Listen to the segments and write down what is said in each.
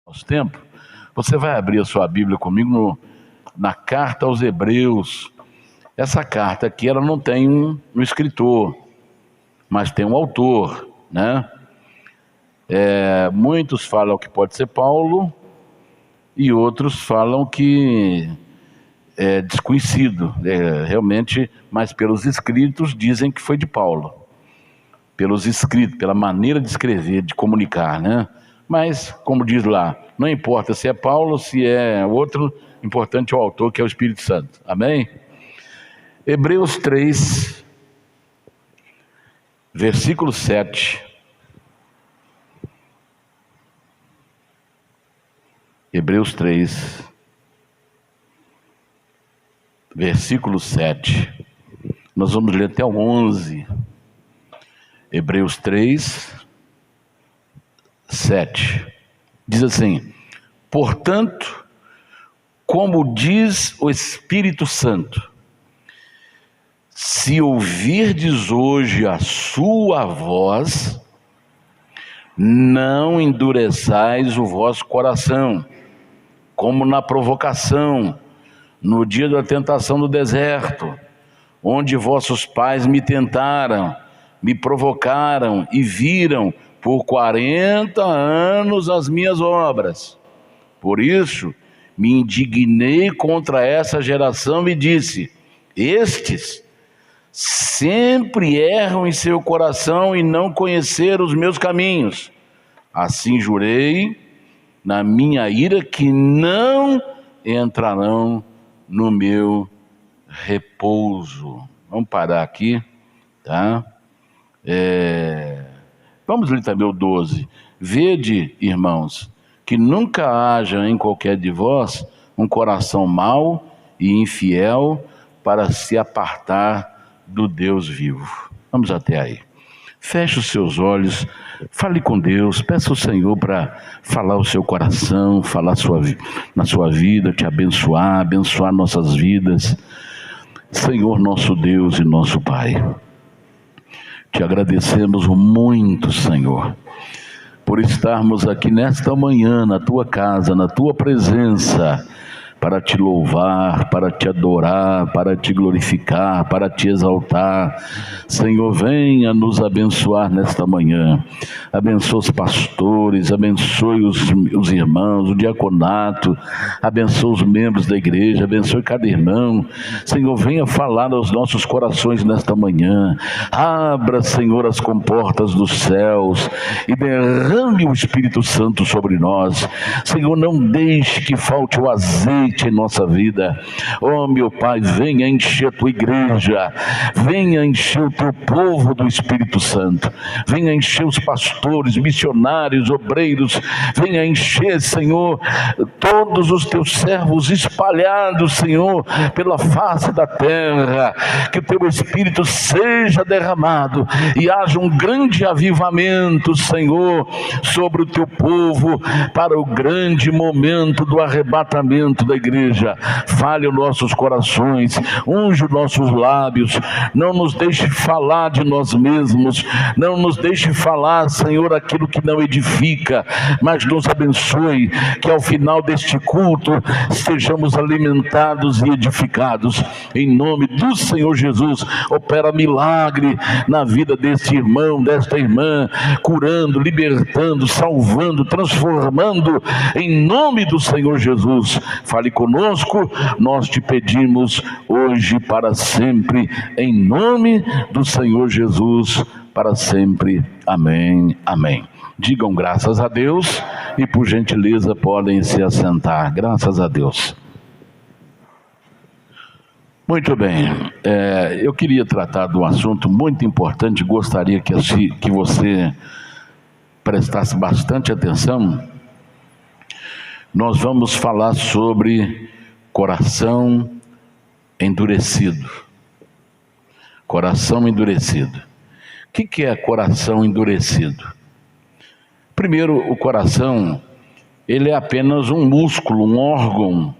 nosso tempo, você vai abrir a sua Bíblia comigo na carta aos Hebreus. Essa carta aqui, ela não tem um escritor, mas tem um autor, né? Muitos falam que pode ser Paulo e outros falam que é desconhecido, realmente, mas pelos escritos dizem que foi de Paulo. Pelos escritos, pela maneira de escrever, de comunicar, né? Mas, como diz lá, não importa se é Paulo, se é outro, importante é o autor, que é o Espírito Santo. Amém? Hebreus 3, versículo 7. Hebreus 3, versículo 7. Nós vamos ler até o 11. Hebreus 3, 7. Diz assim: portanto, como diz o Espírito Santo, se ouvirdes hoje a sua voz, não endureçais o vosso coração, como na provocação, no dia da tentação do deserto, onde vossos pais me tentaram, me provocaram e viram por 40 anos as minhas obras. Por isso me indignei contra essa geração e disse: estes sempre erram em seu coração e não conheceram os meus caminhos. Assim jurei na minha ira que não entrarão no meu repouso. Vamos parar aqui, tá? Vamos ler também o 12. Vede, irmãos, que nunca haja em qualquer de vós um coração mau e infiel para se apartar do Deus vivo. Vamos até aí. Feche os seus olhos, fale com Deus, peça ao Senhor para falar o seu coração, falar na sua vida, te abençoar nossas vidas. Senhor, nosso Deus e nosso Pai, te agradecemos muito, Senhor, por estarmos aqui nesta manhã, na tua casa, na tua presença, para te louvar, para te adorar, para te glorificar, para te exaltar. Senhor, venha nos abençoar nesta manhã. Abençoa os pastores, abençoe os irmãos, o diaconato, abençoe os membros da igreja, abençoe cada irmão. Senhor, venha falar aos nossos corações nesta manhã. Abra, Senhor, as comportas dos céus e derrame o Espírito Santo sobre nós. Senhor, não deixe que falte o azeite em nossa vida. Oh, meu Pai, venha encher a tua igreja, venha encher o teu povo do Espírito Santo, venha encher os pastores, missionários, obreiros, venha encher, Senhor, todos os teus servos espalhados, Senhor, pela face da terra. Que o teu Espírito seja derramado e haja um grande avivamento, Senhor, sobre o teu povo, para o grande momento do arrebatamento da igreja. Fale os nossos corações, unge os nossos lábios, não nos deixe falar de nós mesmos, não nos deixe falar, Senhor, aquilo que não edifica, mas nos abençoe, que ao final deste culto sejamos alimentados e edificados. Em nome do Senhor Jesus, opera milagre na vida deste irmão, desta irmã, curando, libertando, salvando, transformando, em nome do Senhor Jesus. Fale conosco, nós te pedimos hoje para sempre, em nome do Senhor Jesus, para sempre. Amém, amém. Digam graças a Deus e, por gentileza, podem se assentar. Graças a Deus. Muito bem, eu queria tratar de um assunto muito importante, gostaria que você prestasse bastante atenção. Nós vamos falar sobre coração endurecido. Coração endurecido. O que é coração endurecido? Primeiro, o coração, ele é apenas um músculo, um órgão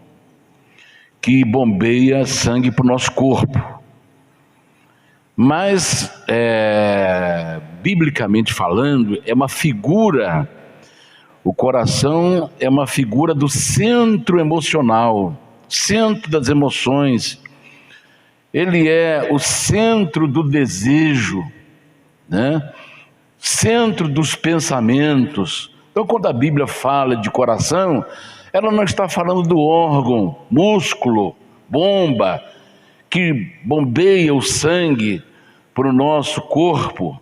que bombeia sangue para o nosso corpo. Mas, biblicamente falando, é uma figura O coração é uma figura do centro emocional, centro das emoções. Ele é o centro do desejo, né? Centro dos pensamentos. Então, quando a Bíblia fala de coração, ela não está falando do órgão, músculo, bomba, que bombeia o sangue para o nosso corpo,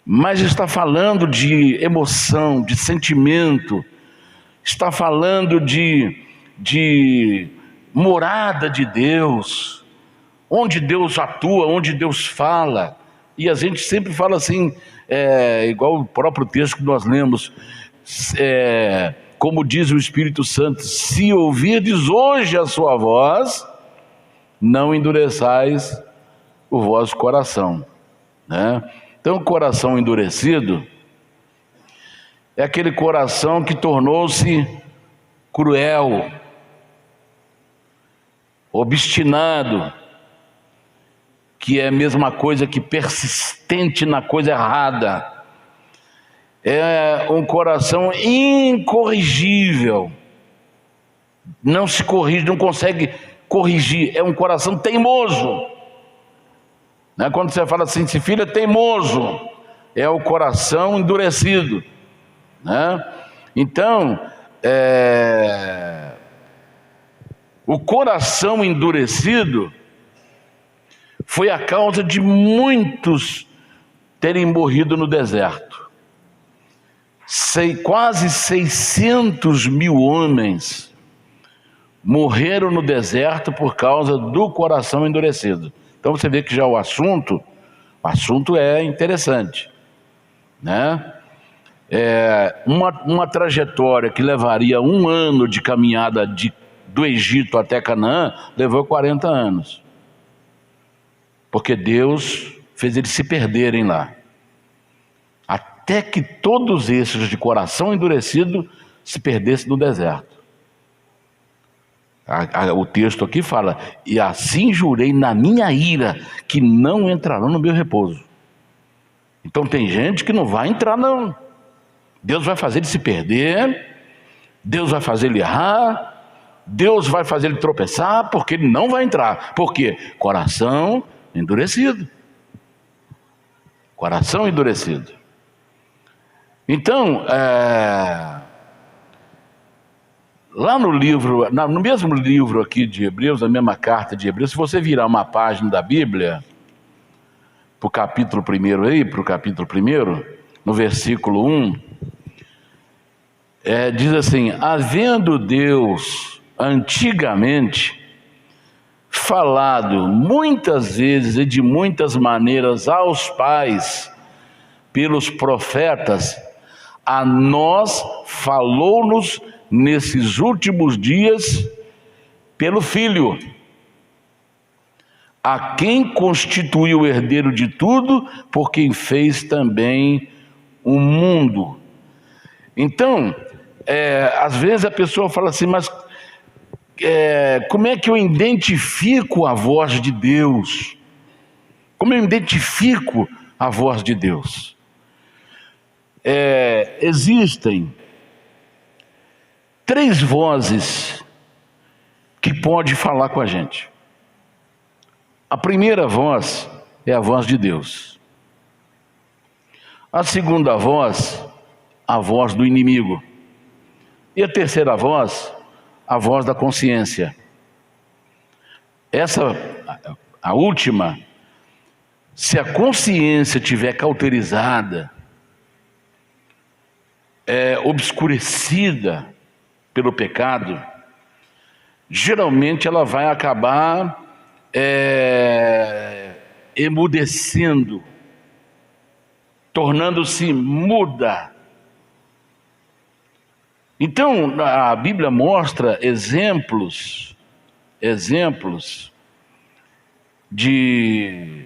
mas está falando de emoção, de sentimento, está falando de morada de Deus, onde Deus atua, onde Deus fala. E a gente sempre fala assim, igual o próprio texto que nós lemos, como diz o Espírito Santo: se ouvirdes hoje a sua voz, não endureçais o vosso coração, né? Então, o coração endurecido é aquele coração que tornou-se cruel, obstinado, que é a mesma coisa que persistente na coisa errada. É um coração incorrigível, não se corrige, não consegue corrigir. É um coração teimoso, né? Quando você fala assim, esse filho é teimoso, é o coração endurecido, né? Então, o coração endurecido foi a causa de muitos terem morrido no deserto. Quase 600 mil homens morreram no deserto por causa do coração endurecido. Então você vê que já o assunto é interessante, né? Uma trajetória que levaria 1 ano de caminhada do Egito até Canaã, levou 40 anos. Porque Deus fez eles se perderem lá. Até que todos esses de coração endurecido se perdessem no deserto. O texto aqui fala: e assim jurei na minha ira, que não entrarão no meu repouso. Então tem gente que não vai entrar, não. Deus vai fazer ele se perder, Deus vai fazer ele errar, Deus vai fazer ele tropeçar, porque ele não vai entrar. Por quê? Coração endurecido. Coração endurecido. Então, lá no livro, no mesmo livro aqui de Hebreus, na mesma carta de Hebreus, se você virar uma página da Bíblia, para o capítulo 1 aí, para o capítulo 1, no versículo 1, diz assim: havendo Deus antigamente falado muitas vezes e de muitas maneiras aos pais pelos profetas, a nós falou-nos nesses últimos dias pelo Filho, a quem constituiu o herdeiro de tudo, por quem fez também o mundo. Então, às vezes a pessoa fala assim, mas como é que eu identifico a voz de Deus? Como eu identifico a voz de Deus? Existem 3 vozes que podem falar com a gente. A primeira voz é a voz de Deus. A segunda voz, a voz do inimigo. E a terceira voz, a voz da consciência. A última, se a consciência estiver cauterizada, obscurecida pelo pecado, geralmente ela vai acabar emudecendo, tornando-se muda. Então a Bíblia mostra exemplos de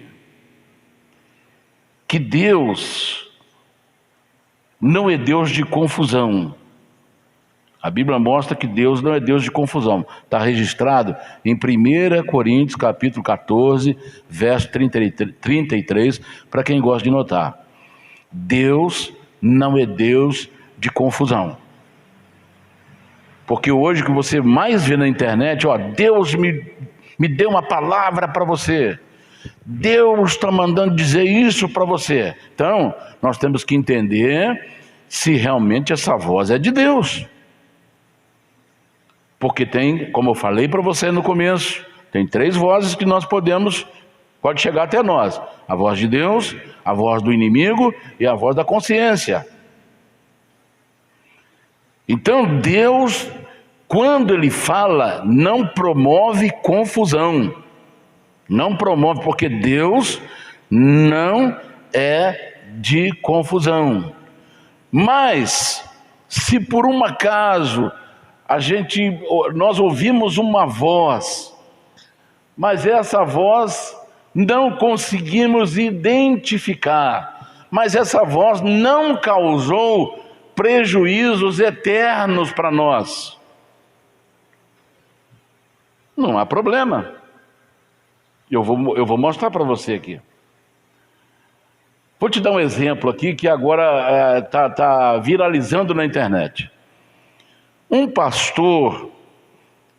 que Deus não é Deus de confusão. A Bíblia mostra que Deus não é Deus de confusão. Está registrado em 1 Coríntios capítulo 14, verso 33, para quem gosta de notar. Deus não é Deus de confusão. Porque hoje o que você mais vê na internet, ó, Deus me deu uma palavra para você, Deus está mandando dizer isso para você. Então, nós temos que entender se realmente essa voz é de Deus. Porque tem, como eu falei para você no começo, tem 3 vozes que pode chegar até nós: a voz de Deus, a voz do inimigo e a voz da consciência. Então Deus, quando Ele fala, não promove confusão. Não promove, porque Deus não é de confusão. Mas, se por um acaso nós ouvimos uma voz, mas essa voz não conseguimos identificar, mas essa voz não causou prejuízos eternos para nós, não há problema. Eu vou mostrar para você aqui. Vou te dar um exemplo aqui que agora está viralizando na internet. Um pastor,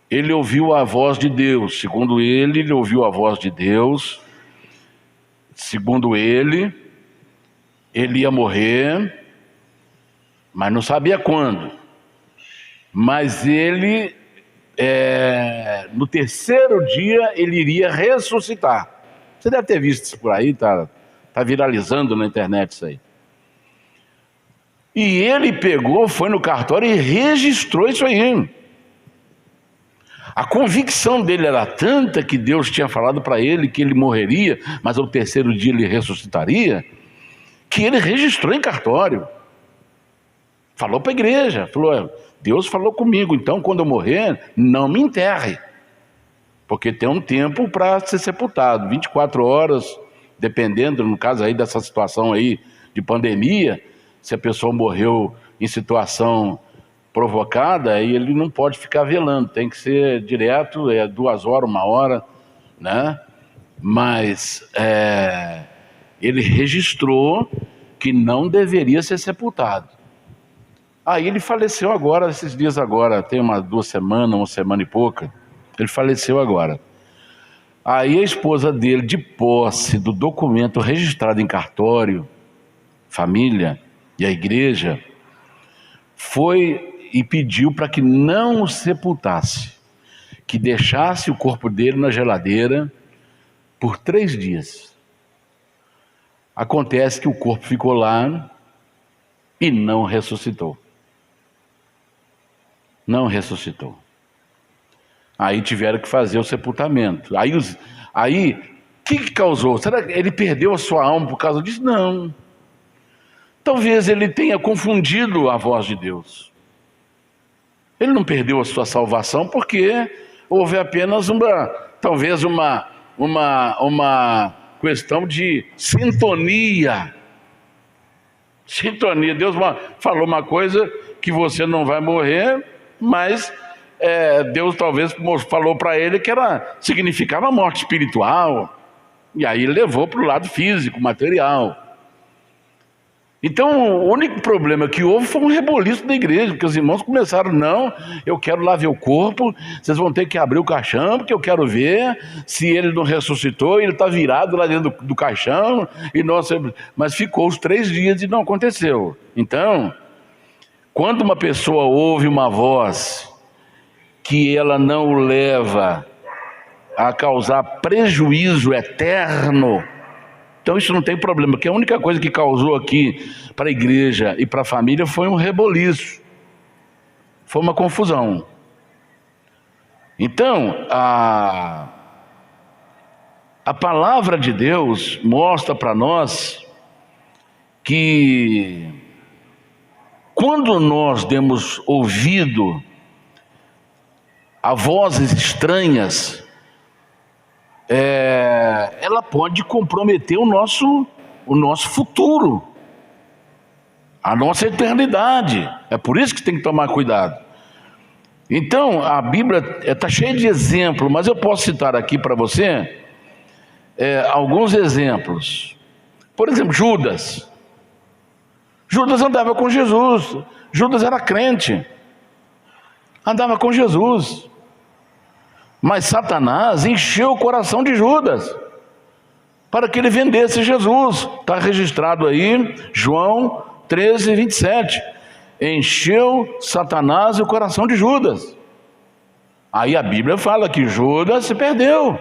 ele ouviu a voz de Deus. Segundo ele ouviu a voz de Deus. Segundo ele ia morrer, mas não sabia quando. Mas ele, no 3º dia, ele iria ressuscitar. Você deve ter visto isso por aí, tá viralizando na internet isso aí. E ele foi no cartório e registrou isso aí. A convicção dele era tanta que Deus tinha falado para ele que ele morreria, mas ao 3º dia ele ressuscitaria, que ele registrou em cartório. Falou para a igreja, falou: Deus falou comigo, então quando eu morrer, não me enterre, porque tem um tempo para ser sepultado, 24 horas, dependendo, no caso aí dessa situação aí de pandemia, se a pessoa morreu em situação provocada, aí ele não pode ficar velando, tem que ser direto, 2 horas, 1 hora, né? Mas ele registrou que não deveria ser sepultado. Aí ele faleceu agora, esses dias agora, tem 2 semanas, 1 semana e pouca, ele faleceu agora. Aí a esposa dele, de posse do documento registrado em cartório, família e a igreja, foi e pediu para que não o sepultasse, que deixasse o corpo dele na geladeira por 3 dias. Acontece que o corpo ficou lá e não ressuscitou. Não ressuscitou. Aí tiveram que fazer o sepultamento. Aí o que causou? Será que ele perdeu a sua alma por causa disso? Não. Talvez ele tenha confundido a voz de Deus. Ele não perdeu a sua salvação porque houve apenas talvez uma questão de sintonia. Sintonia. Deus falou uma coisa que você não vai morrer, mas Deus talvez falou para ele que significava morte espiritual, e aí levou para o lado físico, material. Então o único problema que houve foi um reboliço da igreja, porque os irmãos começaram: não, eu quero lá ver o corpo, vocês vão ter que abrir o caixão, porque eu quero ver se ele não ressuscitou, ele está virado lá dentro do caixão, mas ficou os 3 dias e não aconteceu. Então, quando uma pessoa ouve uma voz que ela não o leva a causar prejuízo eterno, então isso não tem problema, porque a única coisa que causou aqui para a igreja e para a família foi um reboliço, foi uma confusão. Então, a palavra de Deus mostra para nós que quando nós demos ouvido a vozes estranhas, ela pode comprometer o nosso futuro, a nossa eternidade. É por isso que tem que tomar cuidado. Então a Bíblia está cheia de exemplos, mas eu posso citar aqui para você alguns exemplos. Por exemplo, Judas andava com Jesus, Judas era crente, andava com Jesus. Mas Satanás encheu o coração de Judas para que ele vendesse Jesus. Está registrado aí, João 13, 27. Encheu Satanás o coração de Judas. Aí a Bíblia fala que Judas se perdeu.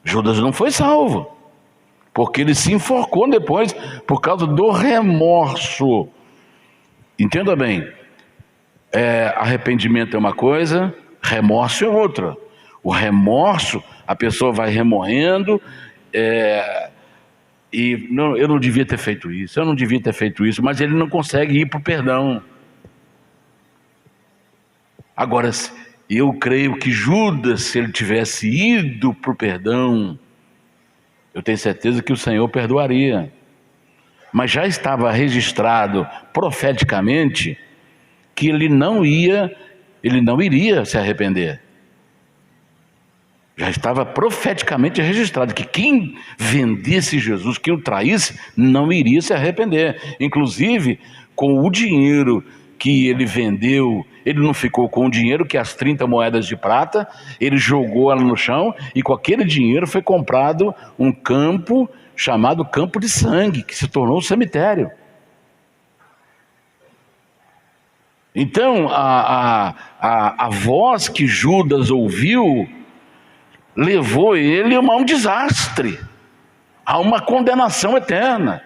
Judas não foi salvo, porque ele se enforcou depois por causa do remorso. Entenda bem, arrependimento é uma coisa, remorso é outra. O remorso, a pessoa vai remorrendo, e não, eu não devia ter feito isso, mas ele não consegue ir para o perdão. Agora, eu creio que Judas, se ele tivesse ido para o perdão, eu tenho certeza que o Senhor perdoaria. Mas já estava registrado profeticamente que ele não iria se arrepender. Já estava profeticamente registrado que quem vendesse Jesus, quem o traísse, não iria se arrepender. Inclusive, com o dinheiro que ele vendeu, ele não ficou com o dinheiro, que é as 30 moedas de prata, ele jogou ela no chão, e com aquele dinheiro foi comprado um campo chamado Campo de Sangue, que se tornou um cemitério. Então, a voz que Judas ouviu levou ele a um desastre, a uma condenação eterna.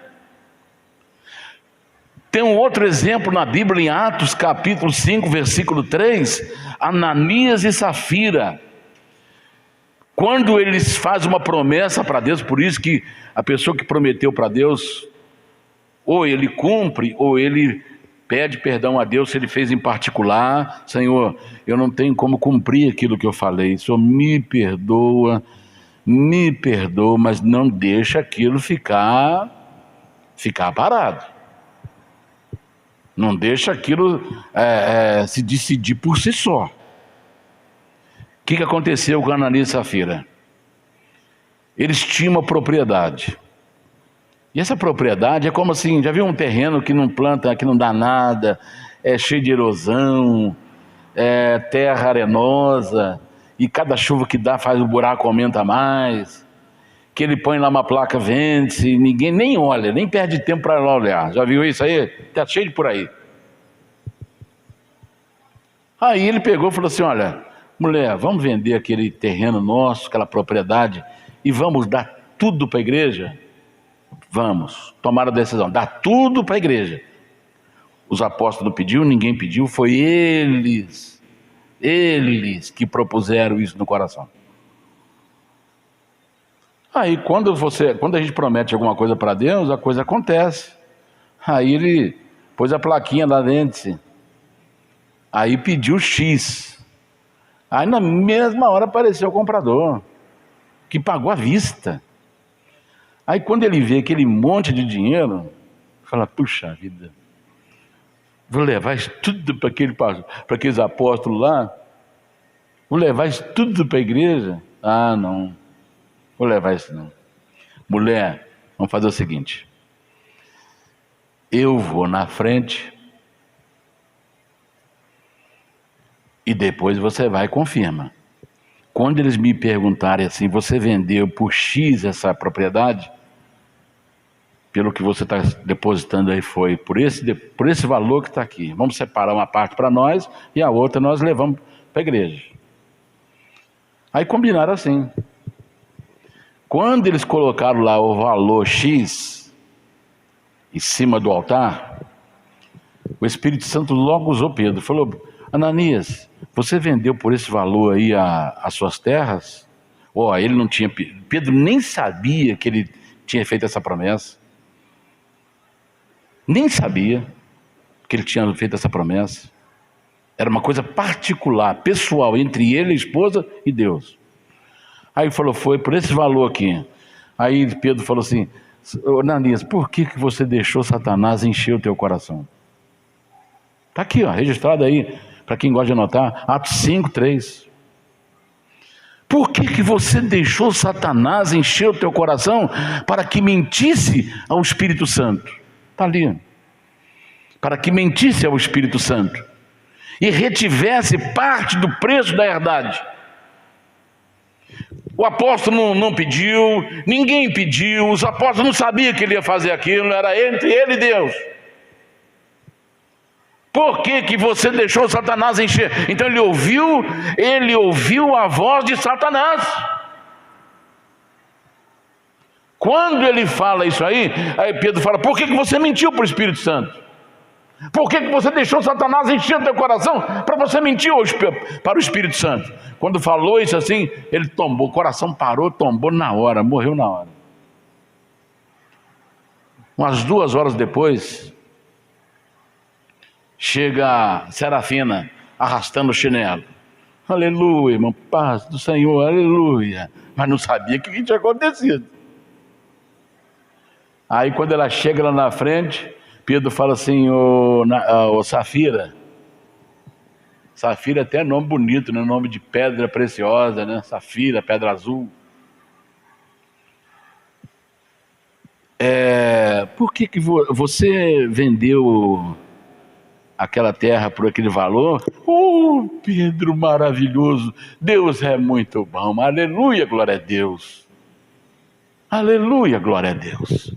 Tem um outro exemplo na Bíblia, em Atos capítulo 5, versículo 3, Ananias e Safira. Quando eles fazem uma promessa para Deus, por isso que a pessoa que prometeu para Deus, ou ele cumpre, ou ele pede perdão a Deus se ele fez em particular. Senhor, eu não tenho como cumprir aquilo que eu falei, Senhor, me perdoa, mas não deixa aquilo ficar parado. Não deixa aquilo se decidir por si só. O que aconteceu com Ananias e Safira? Eles tinham uma propriedade. E essa propriedade é como assim, já viu um terreno que não planta, que não dá nada, é cheio de erosão, é terra arenosa, e cada chuva que dá faz o buraco aumenta mais, que ele põe lá uma placa, vende-se, ninguém nem olha, nem perde tempo para lá olhar. Já viu isso aí? Está cheio de por aí. Aí ele pegou e falou assim, olha, mulher, vamos vender aquele terreno nosso, aquela propriedade, e vamos dar tudo para a igreja? Vamos, tomaram a decisão, dar tudo para a igreja. Os apóstolos não pediram, ninguém pediu, foi eles que propuseram isso no coração. Aí quando a gente promete alguma coisa para Deus, a coisa acontece. Aí ele pôs a plaquinha lá dentro, aí pediu X. Aí na mesma hora apareceu o comprador, que pagou à vista. Aí quando ele vê aquele monte de dinheiro, fala, puxa vida, vou levar isso tudo para aqueles apóstolos lá? Vou levar isso tudo para a igreja? Ah, não, vou levar isso não. Mulher, vamos fazer o seguinte, eu vou na frente e depois você vai e confirma. Quando eles me perguntarem assim, você vendeu por X essa propriedade? Pelo que você está depositando aí foi por esse valor que está aqui. Vamos separar uma parte para nós e a outra nós levamos para a igreja. Aí combinaram assim. Quando eles colocaram lá o valor X em cima do altar, o Espírito Santo logo usou Pedro. Falou, Ananias, você vendeu por esse valor aí as suas terras? Ele não tinha... Pedro nem sabia que ele tinha feito essa promessa. Nem sabia que ele tinha feito essa promessa. Era uma coisa particular, pessoal, entre ele, a esposa e Deus. Aí ele falou, foi por esse valor aqui. Aí Pedro falou assim, Ananias, por que você deixou Satanás encher o teu coração? Está aqui, registrado aí, para quem gosta de anotar, Atos 5, 3. Por que você deixou Satanás encher o teu coração para que mentisse ao Espírito Santo? Está ali. Para que mentisse ao Espírito Santo e retivesse parte do preço da herdade. O apóstolo não pediu, ninguém pediu, os apóstolos não sabiam que ele ia fazer aquilo, era entre ele e Deus. Por que você deixou Satanás encher? Então ele ouviu a voz de Satanás. Quando ele fala isso aí Pedro fala: por que você mentiu para o Espírito Santo? Por que você deixou Satanás encher o teu coração para você mentir hoje para o Espírito Santo? Quando falou isso assim, ele tombou, o coração parou, tombou na hora, morreu na hora. Umas 2 horas depois, chega a Serafina arrastando o chinelo. Aleluia, irmão, paz do Senhor, aleluia. Mas não sabia o que tinha acontecido. Aí quando ela chega lá na frente, Pedro fala assim: ô Safira. Safira até é nome bonito, né? Nome de pedra preciosa, né? Safira, pedra azul. Por que você vendeu aquela terra por aquele valor? Pedro maravilhoso, Deus é muito bom, aleluia, glória a Deus. Aleluia, glória a Deus.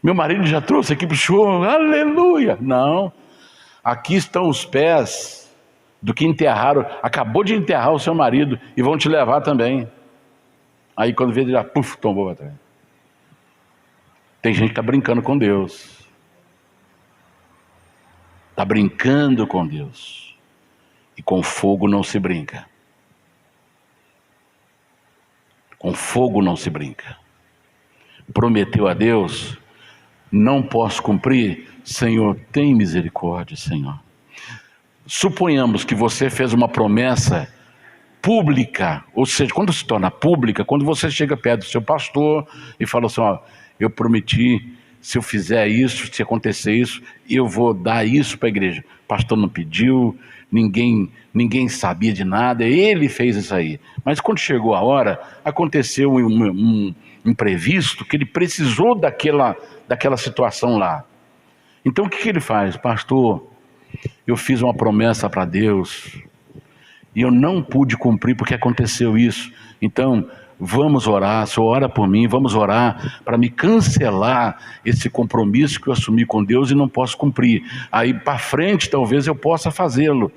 Meu marido já trouxe aqui para o senhor, aleluia. Não, aqui estão os pés do que enterraram, acabou de enterrar o seu marido e vão te levar também. Aí quando vê, ele já tombou para trás. Tem gente que está brincando com Deus. Está brincando com Deus. E com fogo não se brinca. Com fogo não se brinca. Prometeu a Deus: não posso cumprir, Senhor, tem misericórdia, Senhor. Suponhamos que você fez uma promessa pública, ou seja, quando se torna pública, quando você chega perto do seu pastor e fala assim: ó, eu prometi, se eu fizer isso, se acontecer isso, eu vou dar isso para a igreja. O pastor não pediu, ninguém sabia de nada, ele fez isso aí. Mas quando chegou a hora, aconteceu um imprevisto, que ele precisou daquela situação lá. Então o que ele faz? Pastor, eu fiz uma promessa para Deus e eu não pude cumprir porque aconteceu isso. Então vamos orar, o senhor ora por mim, vamos orar para me cancelar esse compromisso que eu assumi com Deus e não posso cumprir. Aí para frente talvez eu possa fazê-lo,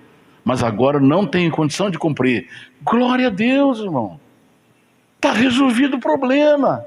mas agora não tenho condição de cumprir. Glória a Deus, irmão. Está resolvido o problema.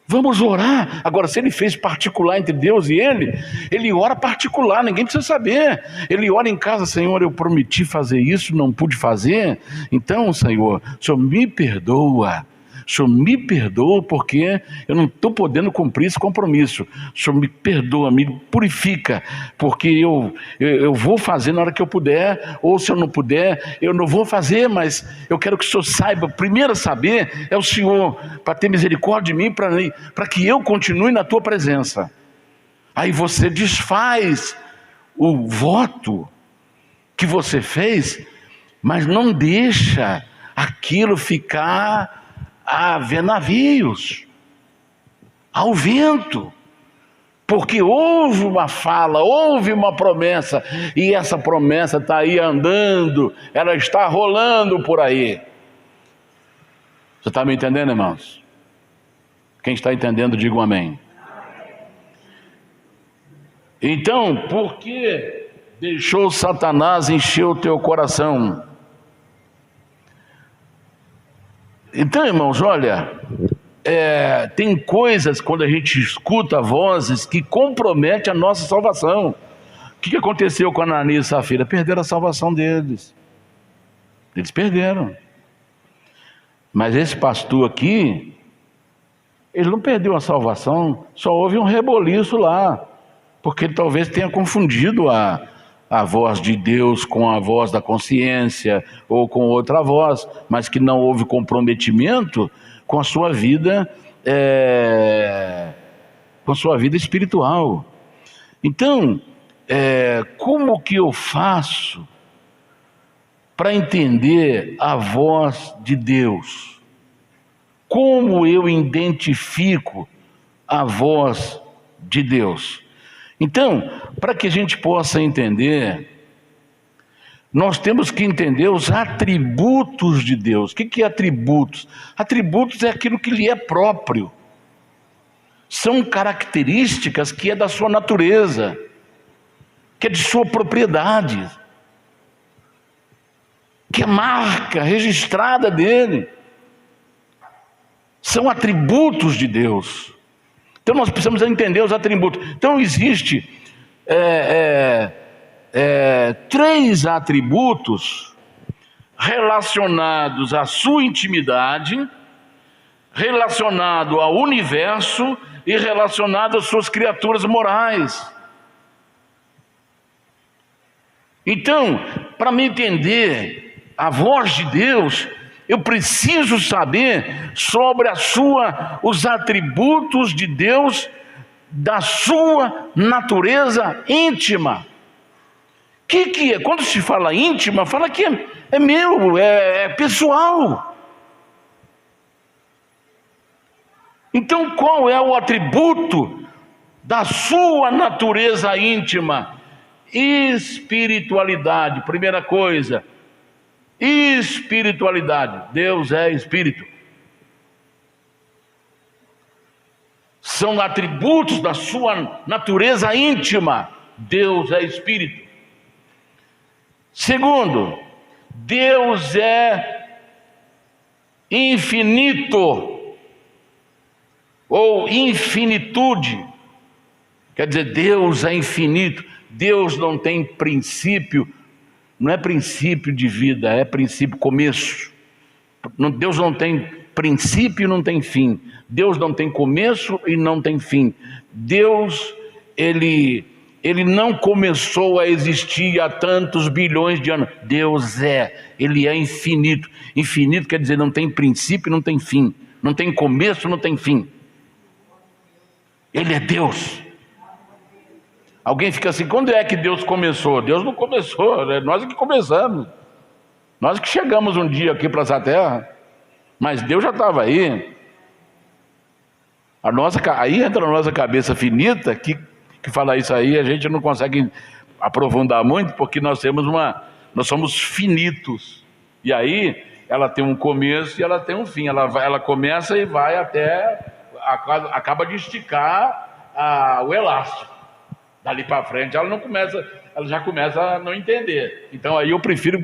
Vamos orar. Agora, se ele fez particular entre Deus e ele ora particular, ninguém precisa saber. Ele ora em casa: Senhor, eu prometi fazer isso, não pude fazer. Então, Senhor, o Senhor me perdoa. O Senhor me perdoa porque eu não estou podendo cumprir esse compromisso. O Senhor me perdoa, me purifica, porque eu vou fazer na hora que eu puder, ou se eu não puder, eu não vou fazer, mas eu quero que o Senhor saiba. Primeiro a saber é o Senhor, para ter misericórdia de mim, para que eu continue na tua presença. Aí você desfaz o voto que você fez, mas não deixa aquilo ficar a ver navios, ao vento, porque houve uma fala, houve uma promessa, e essa promessa está aí andando, ela está rolando por aí. Você está me entendendo, irmãos? Quem está entendendo, diga um amém. Então, por que deixou Satanás encher o teu coração? Então, irmãos, olha, tem coisas quando a gente escuta vozes que comprometem a nossa salvação. O que aconteceu com Ananias e Safira? Perderam a salvação deles. Eles perderam. Mas esse pastor aqui, ele não perdeu a salvação, só houve um reboliço lá, porque ele talvez tenha confundido a voz de Deus com a voz da consciência ou com outra voz, mas que não houve comprometimento com a sua vida, espiritual. Então, como que eu faço para entender a voz de Deus? Como eu identifico a voz de Deus? Então, para que a gente possa entender, nós temos que entender os atributos de Deus. O que é atributos? Atributos é aquilo que lhe é próprio. São características que é da sua natureza, que é de sua propriedade, que é marca registrada dele. São atributos de Deus. Então nós precisamos entender os atributos. Então existe 3 atributos relacionados à sua intimidade, relacionado ao universo e relacionado às suas criaturas morais. Então, para me entender a voz de Deus, eu preciso saber sobre os atributos de Deus, da sua natureza íntima. Que é? Quando se fala íntima, fala que é meu, é pessoal. Então, qual é o atributo da sua natureza íntima? Espiritualidade. Primeira coisa, espiritualidade. Deus é espírito. São atributos da sua natureza íntima. Deus é espírito. Segundo, Deus é infinito ou infinitude. Quer dizer, Deus é infinito. Deus não tem princípio, não é princípio de vida, é princípio começo. Deus não tem princípio e não tem fim. Deus não tem começo e não tem fim. Deus, ele não começou a existir há tantos bilhões de anos. Deus ele é infinito. Infinito quer dizer não tem princípio e não tem fim. Não tem começo, não tem fim. Ele é Deus. Alguém fica assim, quando é que Deus começou? Deus não começou, né? Nós é que começamos. Nós que chegamos um dia aqui para essa terra. Mas Deus já estava aí. Aí entra a nossa cabeça finita, que fala isso aí, a gente não consegue aprofundar muito, porque nós somos finitos. E aí, ela tem um começo e ela tem um fim. Ela começa e vai até, acaba de esticar o elástico. Dali para frente ela já começa a não entender. Então aí eu prefiro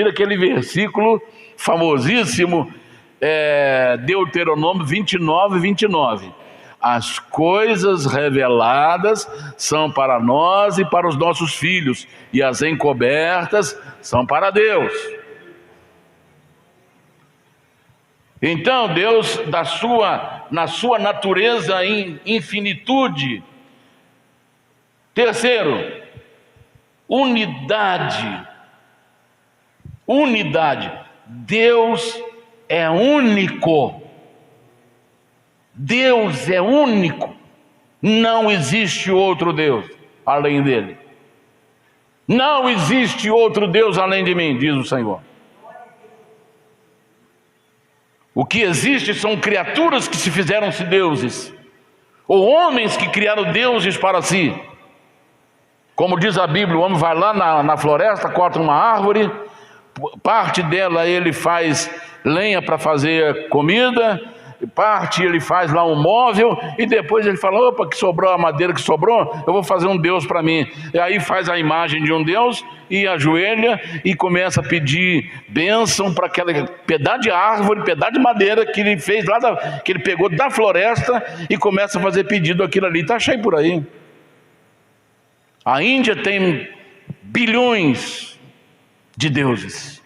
aquele versículo famosíssimo, Deuteronômio 29:29. As coisas reveladas são para nós e para os nossos filhos, e as encobertas são para Deus. Então Deus, na sua natureza em infinitude. Terceiro, unidade. Deus é único. Deus é único. Não existe outro Deus além dele. Não existe outro Deus além de mim, diz o Senhor. O que existe são criaturas que se fizeram-se deuses, ou homens que criaram deuses para si. Como diz a Bíblia, o homem vai lá na floresta, corta uma árvore, parte dela ele faz lenha para fazer comida, parte ele faz lá um móvel, e depois ele fala, opa, que sobrou a madeira que sobrou, eu vou fazer um Deus para mim. E aí faz a imagem de um Deus, e ajoelha, e começa a pedir bênção para aquele pedaço de árvore, pedaço de madeira que ele fez lá, que ele pegou da floresta, e começa a fazer pedido aquilo ali, está cheio por aí. A Índia tem bilhões de deuses.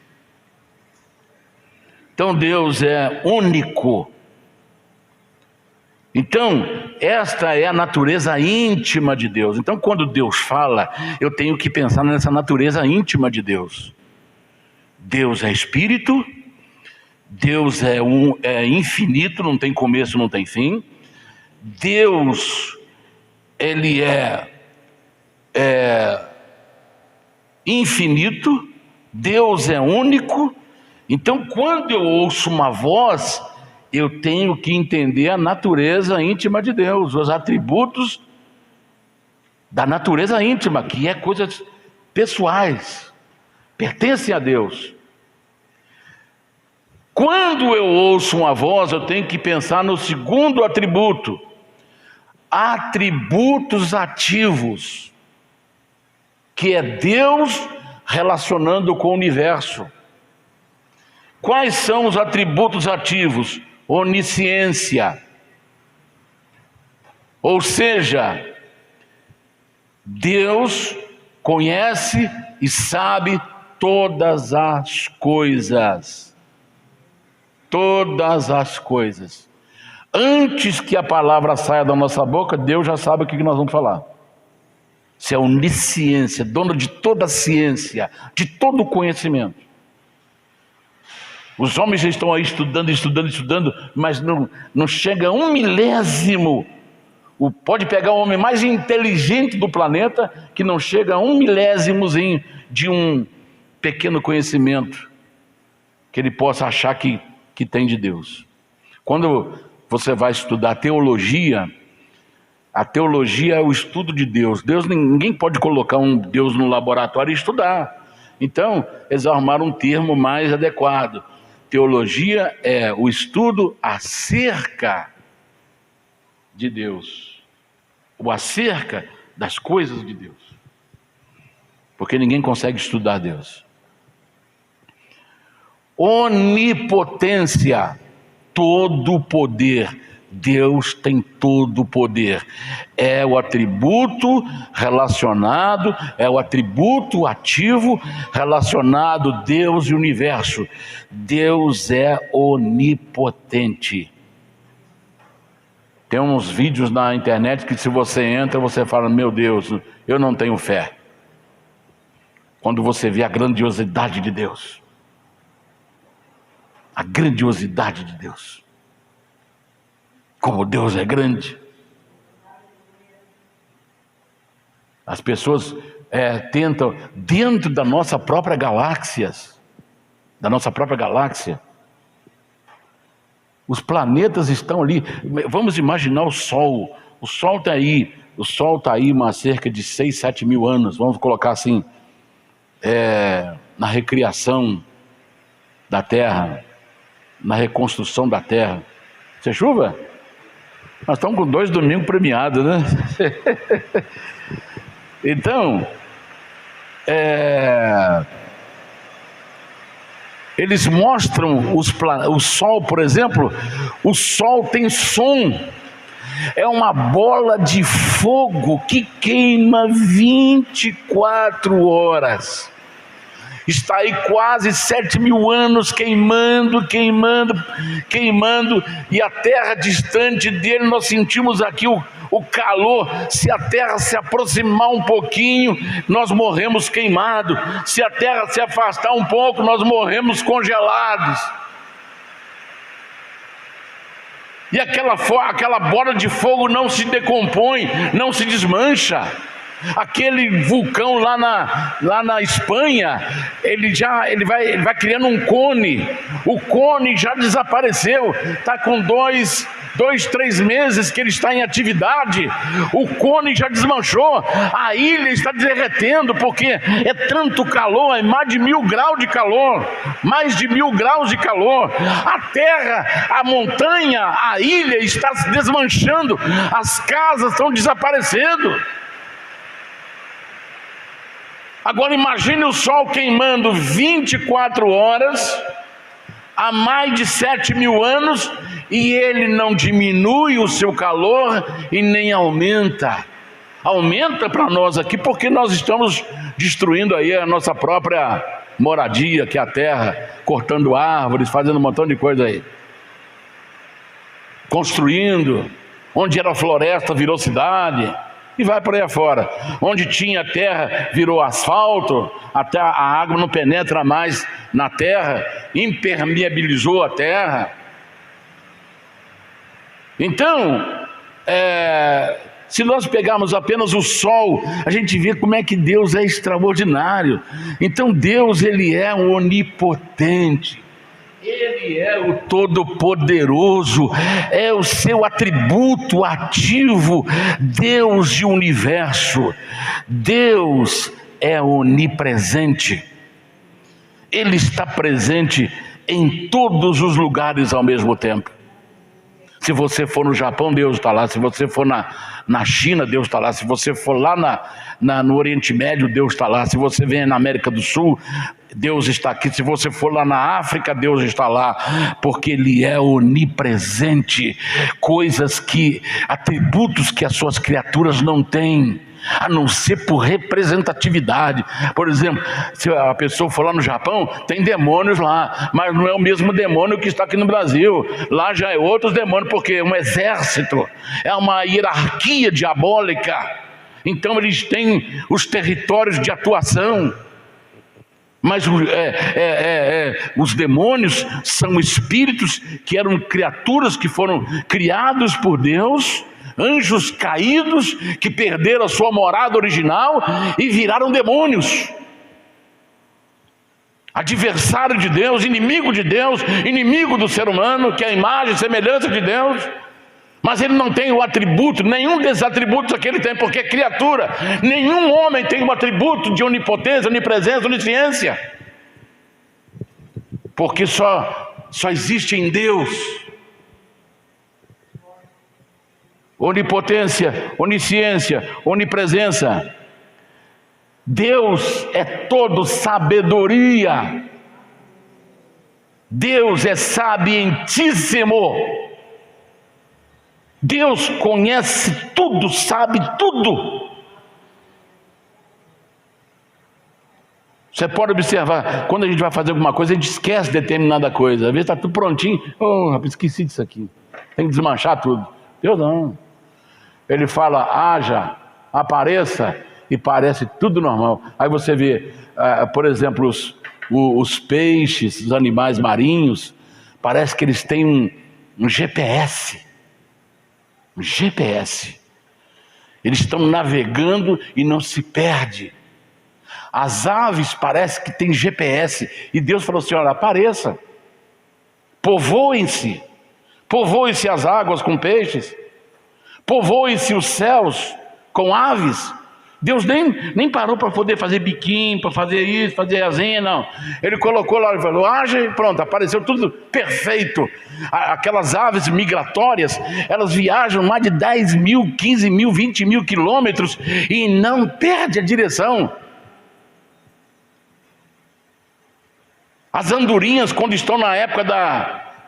Então Deus é único. Então, esta é a natureza íntima de Deus. Então, quando Deus fala, eu tenho que pensar nessa natureza íntima de Deus. Deus é espírito, Deus é infinito, não tem começo, não tem fim. Deus, ele é infinito, Deus é único. Então quando eu ouço uma voz, eu tenho que entender a natureza íntima de Deus, os atributos da natureza íntima, que é coisas pessoais, pertencem a Deus. Quando eu ouço uma voz, eu tenho que pensar no segundo atributo: atributos ativos, que é Deus relacionando com o universo. Quais são os atributos ativos? Onisciência, ou seja, Deus conhece e sabe todas as coisas. Todas as coisas. Antes que a palavra saia da nossa boca, Deus já sabe o que nós vamos falar. Isso é onisciência, dono de toda a ciência, de todo o conhecimento. Os homens já estão aí estudando, mas não chega a 1/1000. Pode pegar o homem mais inteligente do planeta, que não chega a 1/1000 de um pequeno conhecimento que ele possa achar que tem de Deus. Quando você vai estudar teologia, a teologia é o estudo de Deus. Ninguém pode colocar um Deus no laboratório e estudar. Então, eles arrumaram um termo mais adequado. Teologia é o estudo acerca de Deus, ou acerca das coisas de Deus, porque ninguém consegue estudar Deus. Onipotência, todo poder. Deus tem todo o poder. É o atributo relacionado, é o atributo ativo relacionado Deus e universo. Deus é onipotente. Tem uns vídeos na internet que, se você entra, você fala: meu Deus, eu não tenho fé. Quando você vê a grandiosidade de Deus. A grandiosidade de Deus. Como Deus é grande. As pessoas tentam, dentro da nossa própria galáxia, os planetas estão ali. Vamos imaginar o Sol. O Sol está aí. O Sol está aí há cerca de 6, 7 mil anos. Vamos colocar assim, na recriação da Terra, na reconstrução da Terra. Isso é chuva? Nós estamos com 2 domingos premiados, né? Então, eles mostram o Sol, por exemplo. O Sol tem som. É uma bola de fogo que queima 24 horas. Está aí quase 7 mil anos queimando, e a terra distante dele, nós sentimos aqui o calor. Se a terra se aproximar um pouquinho, nós morremos queimados. Se a terra se afastar um pouco, nós morremos congelados. E aquela bola de fogo não se decompõe, não se desmancha. Aquele vulcão lá na Espanha, ele vai criando um cone. O cone já desapareceu. Está com 2, 3 meses que ele está em atividade. O cone já desmanchou. A ilha está derretendo, porque é tanto calor, é mais de 1000 graus de calor. Mais de 1000 graus de calor. A terra, a montanha, a ilha está se desmanchando. As casas estão desaparecendo. Agora imagine o Sol queimando 24 horas, há mais de 7 mil anos, e ele não diminui o seu calor e nem aumenta. Aumenta para nós aqui, porque nós estamos destruindo aí a nossa própria moradia, que é a terra, cortando árvores, fazendo um montão de coisa aí. Construindo, onde era floresta virou cidade. E vai por aí afora. Onde tinha terra virou asfalto, até a água não penetra mais na terra, impermeabilizou a terra. Então, se nós pegarmos apenas o Sol, a gente vê como é que Deus é extraordinário. Então Deus, ele é onipotente. Ele é o Todo-Poderoso, é o seu atributo ativo, Deus de universo. Deus é onipresente, Ele está presente em todos os lugares ao mesmo tempo. Se você for no Japão, Deus está lá. Se você for na China, Deus está lá. Se você for lá no Oriente Médio, Deus está lá. Se você vem na América do Sul, Deus está aqui. Se você for lá na África, Deus está lá. Porque Ele é onipresente. Atributos que as suas criaturas não têm, a não ser por representatividade. Por exemplo, se a pessoa for lá no Japão, tem demônios lá, mas não é o mesmo demônio que está aqui no Brasil. Lá já é outros demônios, porque é um exército, é uma hierarquia diabólica. Então eles têm os territórios de atuação. Mas os demônios são espíritos que eram criaturas que foram criados por Deus, anjos caídos que perderam a sua morada original e viraram demônios. Adversário de Deus, inimigo do ser humano, que é a imagem e semelhança de Deus. Mas ele não tem o atributo, nenhum desses atributos que ele tem, porque é criatura. Nenhum homem tem o atributo de onipotência, onipresença, onisciência. Porque só existe em Deus onipotência, onisciência, onipresença. Deus é todo sabedoria. Deus é sapientíssimo. Deus conhece tudo, sabe tudo. Você pode observar, quando a gente vai fazer alguma coisa, a gente esquece determinada coisa. Às vezes está tudo prontinho. Oh, rapaz, esqueci disso aqui. Tem que desmanchar tudo. Deus não. Ele fala, haja, apareça, e parece tudo normal. Aí você vê, por exemplo, os peixes, os animais marinhos, parece que eles têm um GPS. Um GPS. Eles estão navegando e não se perde. As aves parece que têm GPS. E Deus falou assim, olha, apareça. Povoem-se as águas com peixes. Povoem-se os céus com aves. Deus nem parou para poder fazer biquinho, para fazer isso, fazer asinha, não. Ele colocou lá e falou, haja, e pronto, apareceu tudo perfeito. Aquelas aves migratórias, elas viajam mais de 10 mil, 15 mil, 20 mil quilômetros e não perde a direção. As andorinhas, quando estão na época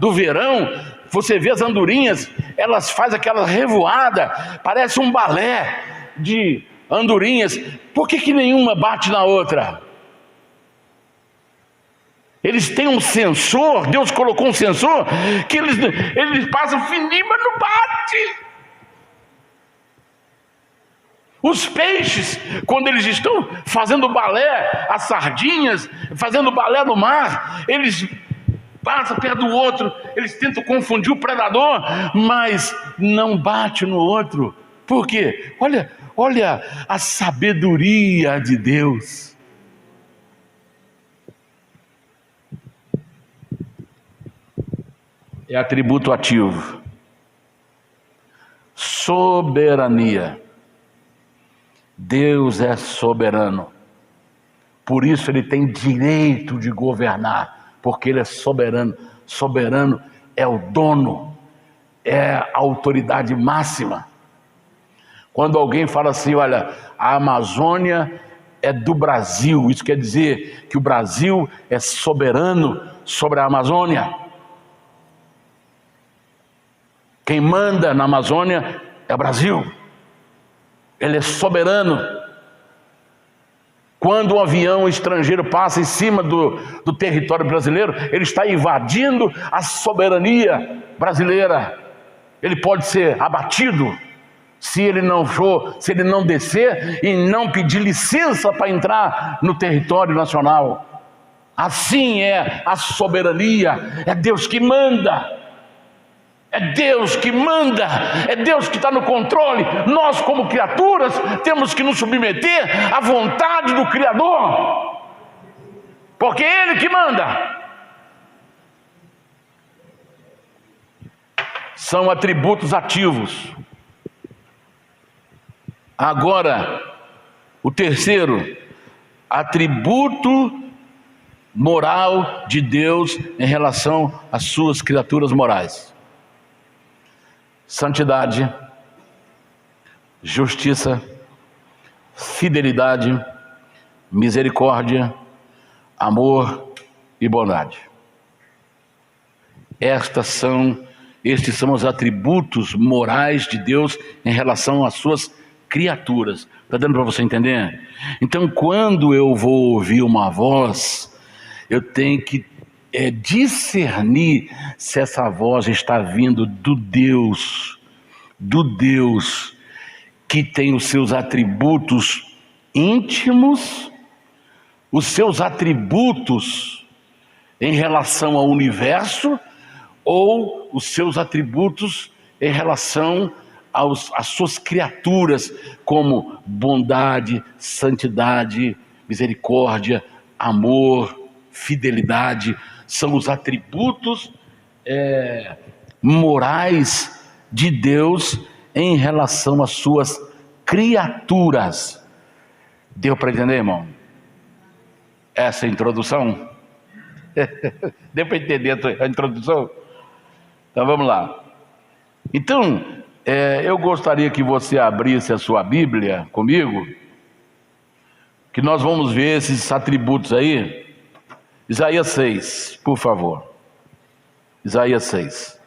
do verão, você vê as andorinhas, elas fazem aquela revoada, parece um balé de andorinhas. Por que nenhuma bate na outra? Eles têm um sensor, Deus colocou um sensor, que eles passam fininho, mas não bate. Os peixes, quando eles estão fazendo balé, as sardinhas, fazendo balé no mar, eles passam perto do outro, eles tentam confundir o predador, mas não bate no outro. Por quê? Olha a sabedoria de Deus. É atributo ativo. Soberania. Deus é soberano. Por isso Ele tem direito de governar, porque Ele é soberano. Soberano é o dono, é a autoridade máxima. Quando alguém fala assim, olha, a Amazônia é do Brasil, isso quer dizer que o Brasil é soberano sobre a Amazônia. Quem manda na Amazônia é o Brasil. Ele é soberano. Quando um avião estrangeiro passa em cima do território brasileiro, ele está invadindo a soberania brasileira. Ele pode ser abatido se ele não descer e não pedir licença para entrar no território nacional. Assim é a soberania. É Deus que manda. É Deus que manda, é Deus que está no controle. Nós, como criaturas, temos que nos submeter à vontade do Criador, porque é Ele que manda. são atributos ativos. Agora, o terceiro, atributo moral de Deus em relação às suas criaturas morais: santidade, justiça, fidelidade, misericórdia, amor e bondade. Estes são os atributos morais de Deus em relação às suas criaturas. Está dando para você entender? Então, quando eu vou ouvir uma voz, eu tenho que discernir se essa voz está vindo do Deus que tem os seus atributos íntimos, os seus atributos em relação ao universo, ou os seus atributos em relação às suas criaturas, como bondade, santidade, misericórdia, amor, fidelidade. São os atributos morais de Deus em relação às suas criaturas. Deu para entender, irmão? Essa introdução? Deu para entender a introdução? Então vamos lá. Então, eu gostaria que você abrisse a sua Bíblia comigo, que nós vamos ver esses atributos aí. Isaías 6, por favor. Isaías 6.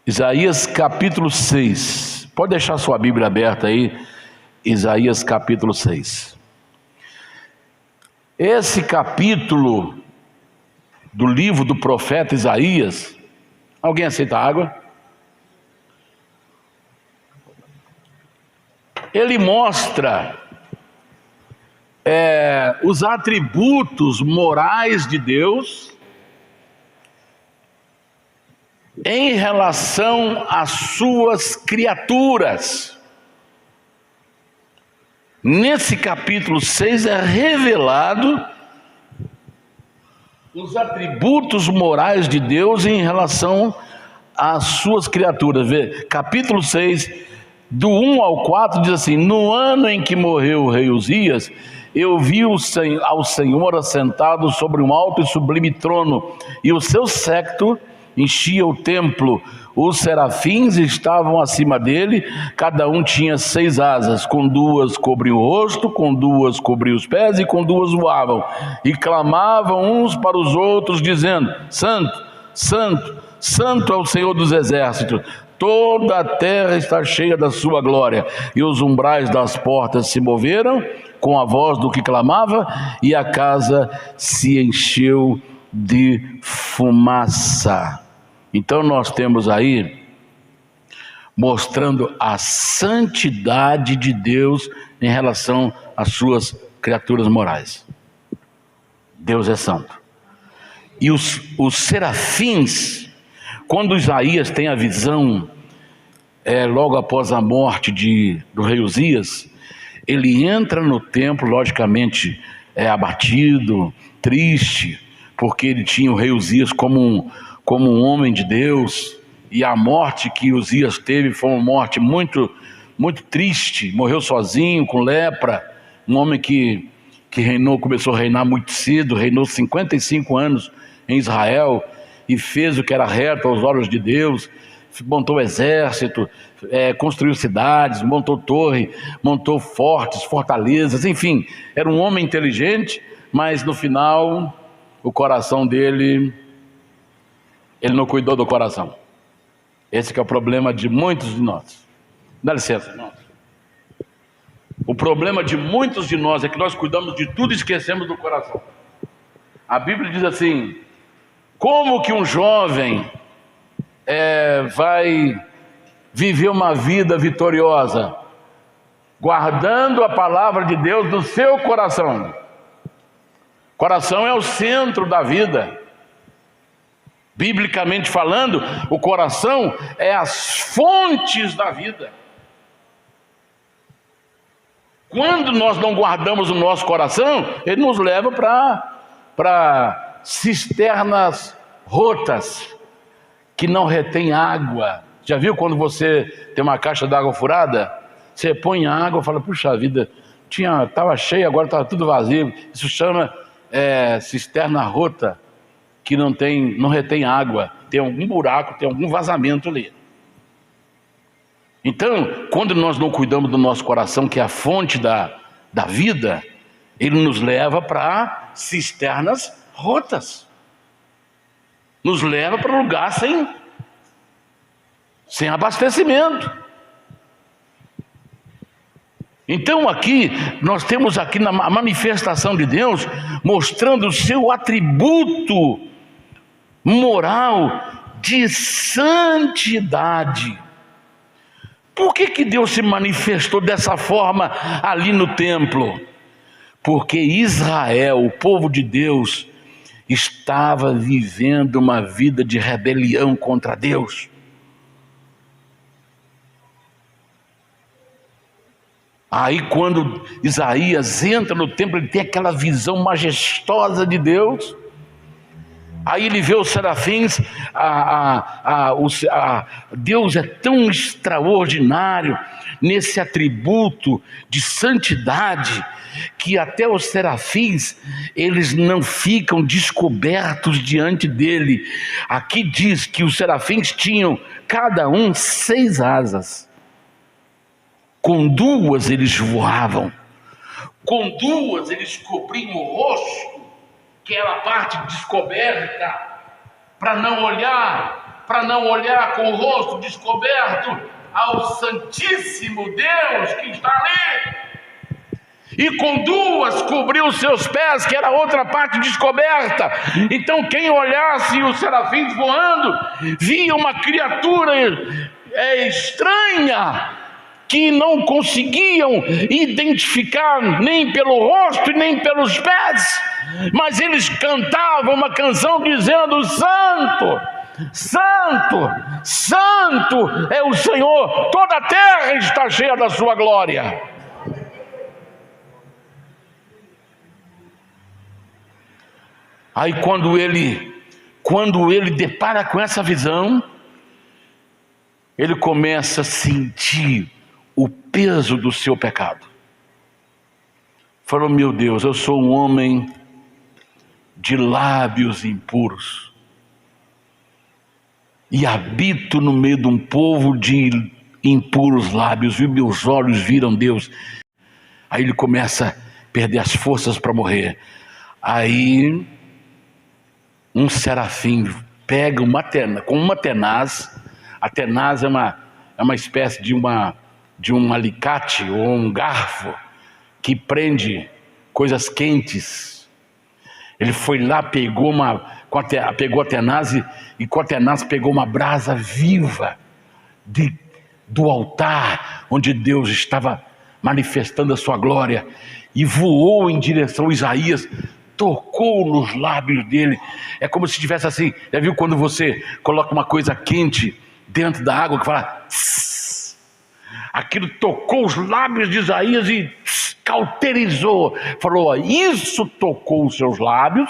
Isaías capítulo 6. Pode deixar sua Bíblia aberta aí. Isaías capítulo 6. Esse capítulo do livro do profeta Isaías. Alguém aceita água? Ele mostra os atributos morais de Deus em relação às suas criaturas. Nesse capítulo 6 é revelado os atributos morais de Deus em relação às suas criaturas. Vê, capítulo 6, do 1 ao 4, diz assim: no ano em que morreu o rei Uzias, eu vi ao Senhor assentado sobre um alto e sublime trono, e o seu séquito enchia o templo. Os serafins estavam acima dele, cada um tinha 6 asas, com 2 cobriam o rosto, com 2 cobriam os pés e com 2 voavam, e clamavam uns para os outros, dizendo: Santo, Santo, Santo é o Senhor dos exércitos, toda a terra está cheia da sua glória. E os umbrais das portas se moveram com a voz do que clamava, e a casa se encheu de fumaça. Então nós temos aí mostrando a santidade de Deus em relação às suas criaturas morais. Deus é santo. E os serafins, quando Isaías tem a visão, logo após a morte do rei Uzias, ele entra no templo, logicamente abatido, triste, porque ele tinha o rei Uzias como um homem de Deus, e a morte que Uzias teve foi uma morte muito, muito triste. Morreu sozinho, com lepra, um homem que começou a reinar muito cedo, reinou 55 anos em Israel, e fez o que era reto aos olhos de Deus, montou exército, construiu cidades, montou torre, montou fortes, fortalezas, enfim, era um homem inteligente, mas no final, o coração dele, ele não cuidou do coração. Esse que é o problema de muitos de nós. Dá licença, irmãos. O problema de muitos de nós é que nós cuidamos de tudo e esquecemos do coração. A Bíblia diz assim: como que um jovem vai viver uma vida vitoriosa? Guardando a palavra de Deus no seu coração. Coração é o centro da vida. Biblicamente falando, o coração é as fontes da vida. Quando nós não guardamos o nosso coração, ele nos leva para cisternas rotas, que não retém água. Já viu quando você tem uma caixa d'água furada? Você põe água e fala, puxa vida, estava cheio, agora está tudo vazio. Isso chama cisterna rota, que não retém água. Tem algum buraco, tem algum vazamento ali. Então, quando nós não cuidamos do nosso coração, que é a fonte da vida, ele nos leva para cisternas rotas. Nos leva para um lugar sem abastecimento. Então aqui, nós temos aqui a manifestação de Deus, mostrando o seu atributo moral de santidade. Por que Deus se manifestou dessa forma ali no templo? Porque Israel, o povo de Deus, estava vivendo uma vida de rebelião contra Deus. Aí quando Isaías entra no templo, ele tem aquela visão majestosa de Deus. Aí ele vê os serafins, Deus é tão extraordinário nesse atributo de santidade, que até os serafins, eles não ficam descobertos diante dele. Aqui diz que os serafins tinham cada um 6 asas. Com 2 eles voavam, com 2 eles cobriam o rosto, que era a parte descoberta, para não olhar com o rosto descoberto ao Santíssimo Deus que está ali. E com 2 cobriu os seus pés, que era outra parte descoberta. Então quem olhasse os serafins voando, via uma criatura estranha, que não conseguiam identificar nem pelo rosto e nem pelos pés, mas eles cantavam uma canção dizendo: Santo, Santo, Santo é o Senhor, toda a terra está cheia da sua glória. Aí quando ele depara com essa visão, ele começa a sentir o peso do seu pecado. Falou: meu Deus, eu sou um homem de lábios impuros e habito no meio de um povo de impuros lábios, e meus olhos viram Deus. Aí ele começa a perder as forças para morrer. Aí um serafim pega com uma tenaz. A tenaz é uma espécie de um alicate ou um garfo que prende coisas quentes. Ele foi lá, pegou a tenaz e com a tenaz pegou uma brasa viva do altar onde Deus estava manifestando a sua glória, e voou em direção a Isaías, tocou nos lábios dele. É como se tivesse assim, já viu quando você coloca uma coisa quente dentro da água que fala tss? Aquilo tocou os lábios de Isaías e cauterizou, falou: isso tocou os seus lábios,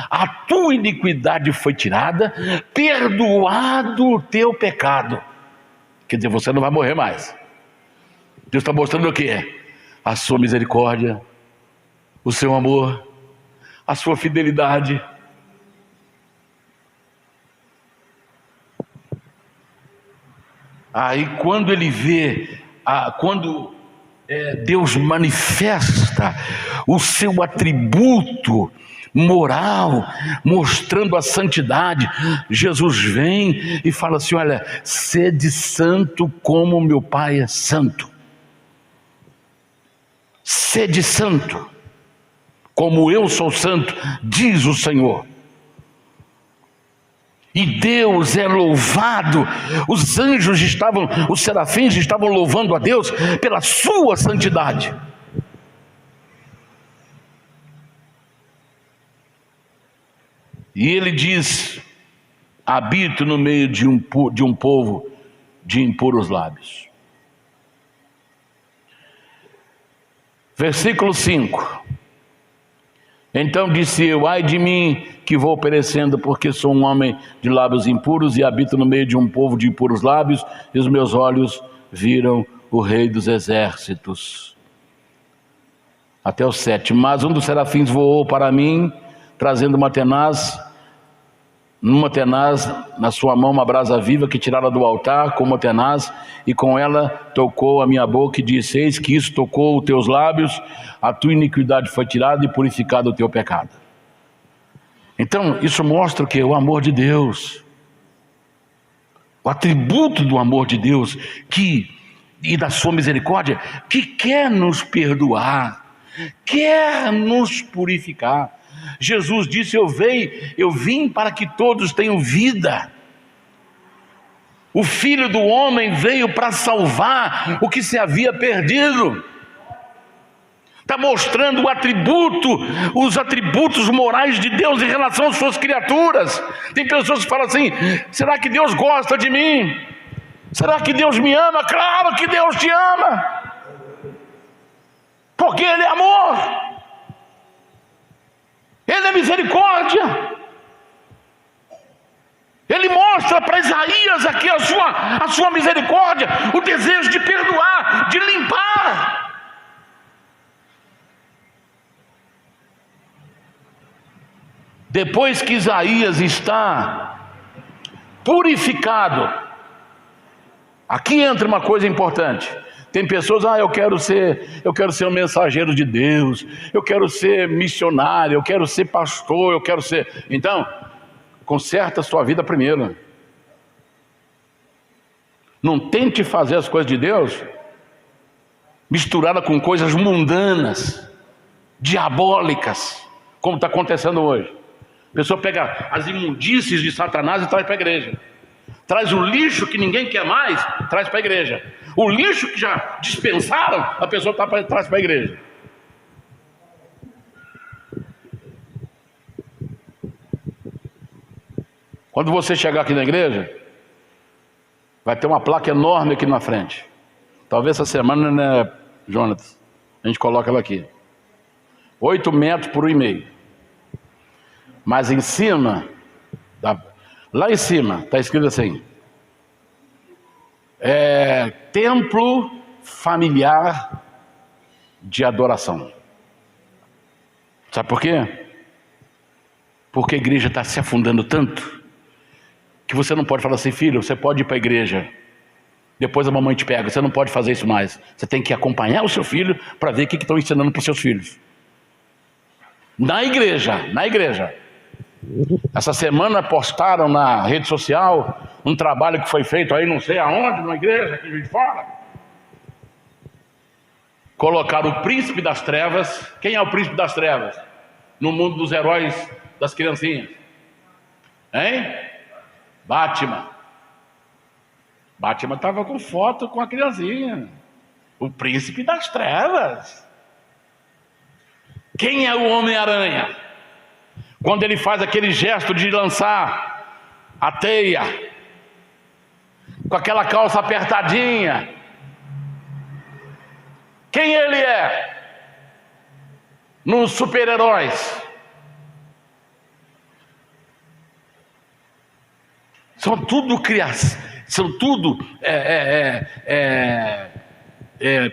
a tua iniquidade foi tirada, perdoado o teu pecado. Quer dizer, você não vai morrer mais. Deus está mostrando o quê? A sua misericórdia, o seu amor, a sua fidelidade. Aí quando ele vê, Deus manifesta o seu atributo moral, mostrando a santidade, Jesus vem e fala assim: olha, sede santo como meu Pai é santo. Sede santo como eu sou santo, diz o Senhor. E Deus é louvado. Os serafins estavam louvando a Deus pela sua santidade. E ele diz: habito no meio de um povo de impuros lábios. Versículo 5: Então disse eu: ai de mim, que vou perecendo, porque sou um homem de lábios impuros e habito no meio de um povo de impuros lábios, e os meus olhos viram o Rei dos Exércitos. Até o 7. Mas um dos serafins voou para mim, trazendo uma tenaz, na sua mão uma brasa viva que tirara do altar com uma tenaz, e com ela tocou a minha boca e disse: eis que isso tocou os teus lábios, a tua iniquidade foi tirada e purificado o teu pecado. Então isso mostra o que? O amor de Deus, o atributo do amor de Deus, e da sua misericórdia, que quer nos perdoar, quer nos purificar. Jesus disse: eu vim para que todos tenham vida. O Filho do Homem veio para salvar o que se havia perdido. Está mostrando os atributos morais de Deus em relação às suas criaturas. Tem pessoas que falam assim: será que Deus gosta de mim? Será que Deus me ama? Claro que Deus te ama, porque Ele é amor, Ele é misericórdia. Ele mostra para Isaías aqui a sua misericórdia, o desejo de perdoar, de limpar. Depois que Isaías está purificado, aqui entra uma coisa importante. Tem pessoas: eu quero ser um mensageiro de Deus, eu quero ser missionário, eu quero ser pastor, eu quero ser... Então, conserta a sua vida primeiro. Não tente fazer as coisas de Deus misturada com coisas mundanas, diabólicas, como está acontecendo hoje. A pessoa pega as imundícies de Satanás e traz para a igreja. Traz o lixo que ninguém quer mais, traz para a igreja. O lixo que já dispensaram, a pessoa traz para a igreja. Quando você chegar aqui na igreja, vai ter uma placa enorme aqui na frente. Talvez essa semana, né, Jonatas? A gente coloca ela aqui. 8 metros por 1,5. Mas em cima, lá em cima, está escrito assim: templo familiar de adoração. Sabe por quê? Porque a igreja está se afundando tanto que você não pode falar assim: filho, você pode ir para a igreja, depois a mamãe te pega. Você não pode fazer isso mais. Você tem que acompanhar o seu filho para ver o que estão ensinando para os seus filhos. Na igreja. Essa semana postaram na rede social um trabalho que foi feito aí não sei aonde, numa igreja aqui de fora. Colocaram o príncipe das trevas. Quem é o príncipe das trevas no mundo dos heróis das criancinhas? Hein? Batman estava com foto com a criancinha. O príncipe das trevas. Quem é o Homem-Aranha? Quando ele faz aquele gesto de lançar a teia, com aquela calça apertadinha, quem ele é? Nos super-heróis. São tudo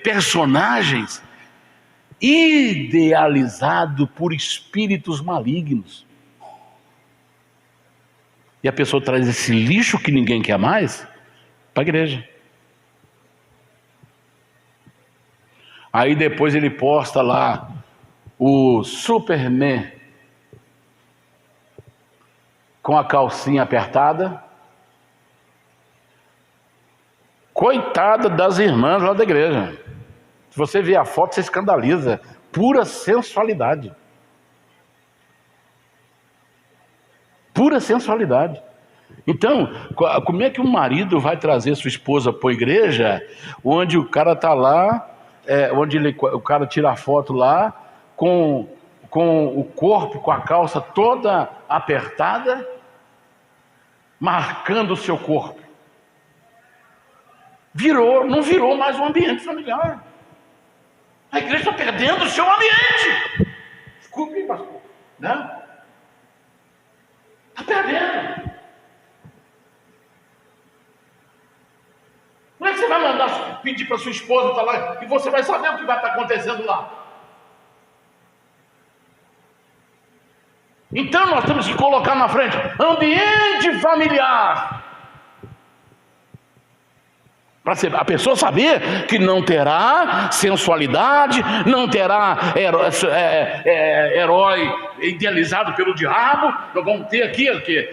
personagens idealizados por espíritos malignos. E a pessoa traz esse lixo que ninguém quer mais para a igreja. Aí depois ele posta lá o Superman com a calcinha apertada. Coitada das irmãs lá da igreja. Se você ver a foto, você escandaliza. Pura sensualidade. Pura sensualidade. Então, como é que um marido vai trazer sua esposa para a igreja, onde o cara está lá, o cara tira a foto lá, com o corpo, com a calça toda apertada, marcando o seu corpo? Não virou mais um ambiente familiar. A igreja está perdendo o seu ambiente. Desculpe, pastor. né? Está perdendo. Não é que você vai mandar pedir para sua esposa estar lá e você vai saber o que vai estar acontecendo lá. Então nós temos que colocar na frente ambiente familiar. Para a pessoa saber que não terá sensualidade, não terá herói idealizado pelo diabo. Nós vamos ter aqui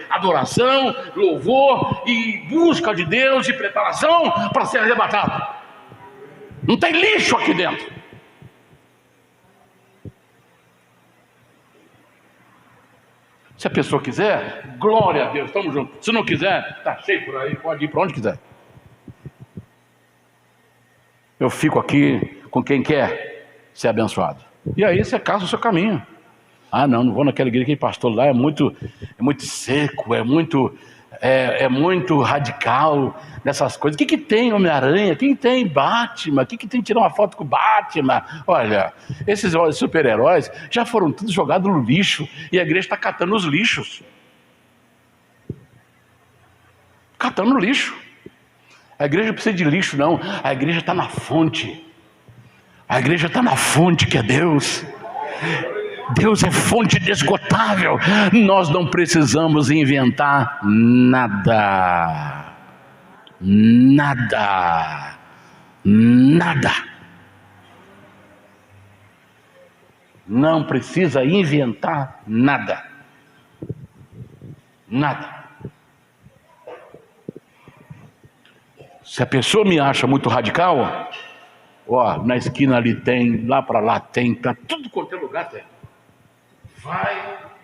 adoração, louvor e busca de Deus e preparação para ser arrebatado. Não tem lixo aqui dentro. Se a pessoa quiser, glória a Deus, estamos juntos. Se não quiser, está cheio por aí, pode ir para onde quiser. Eu fico aqui com quem quer ser abençoado. E aí você caça o seu caminho. Ah, não vou naquela igreja, aquele pastor lá é muito seco, é muito radical nessas coisas. O que tem Homem-Aranha? O que tem Batman? O que tem tirar uma foto com o Batman? Olha, esses super-heróis já foram todos jogados no lixo e a igreja está catando os lixos. Catando no lixo. A igreja não precisa de lixo, não. A igreja está na fonte. A igreja está na fonte que é Deus. Deus é fonte inesgotável. Nós não precisamos inventar nada. Nada. Nada. Não precisa inventar nada. Nada. Se a pessoa me acha muito radical, na esquina ali tem, lá para lá tem, para tudo quanto é lugar tem. Vai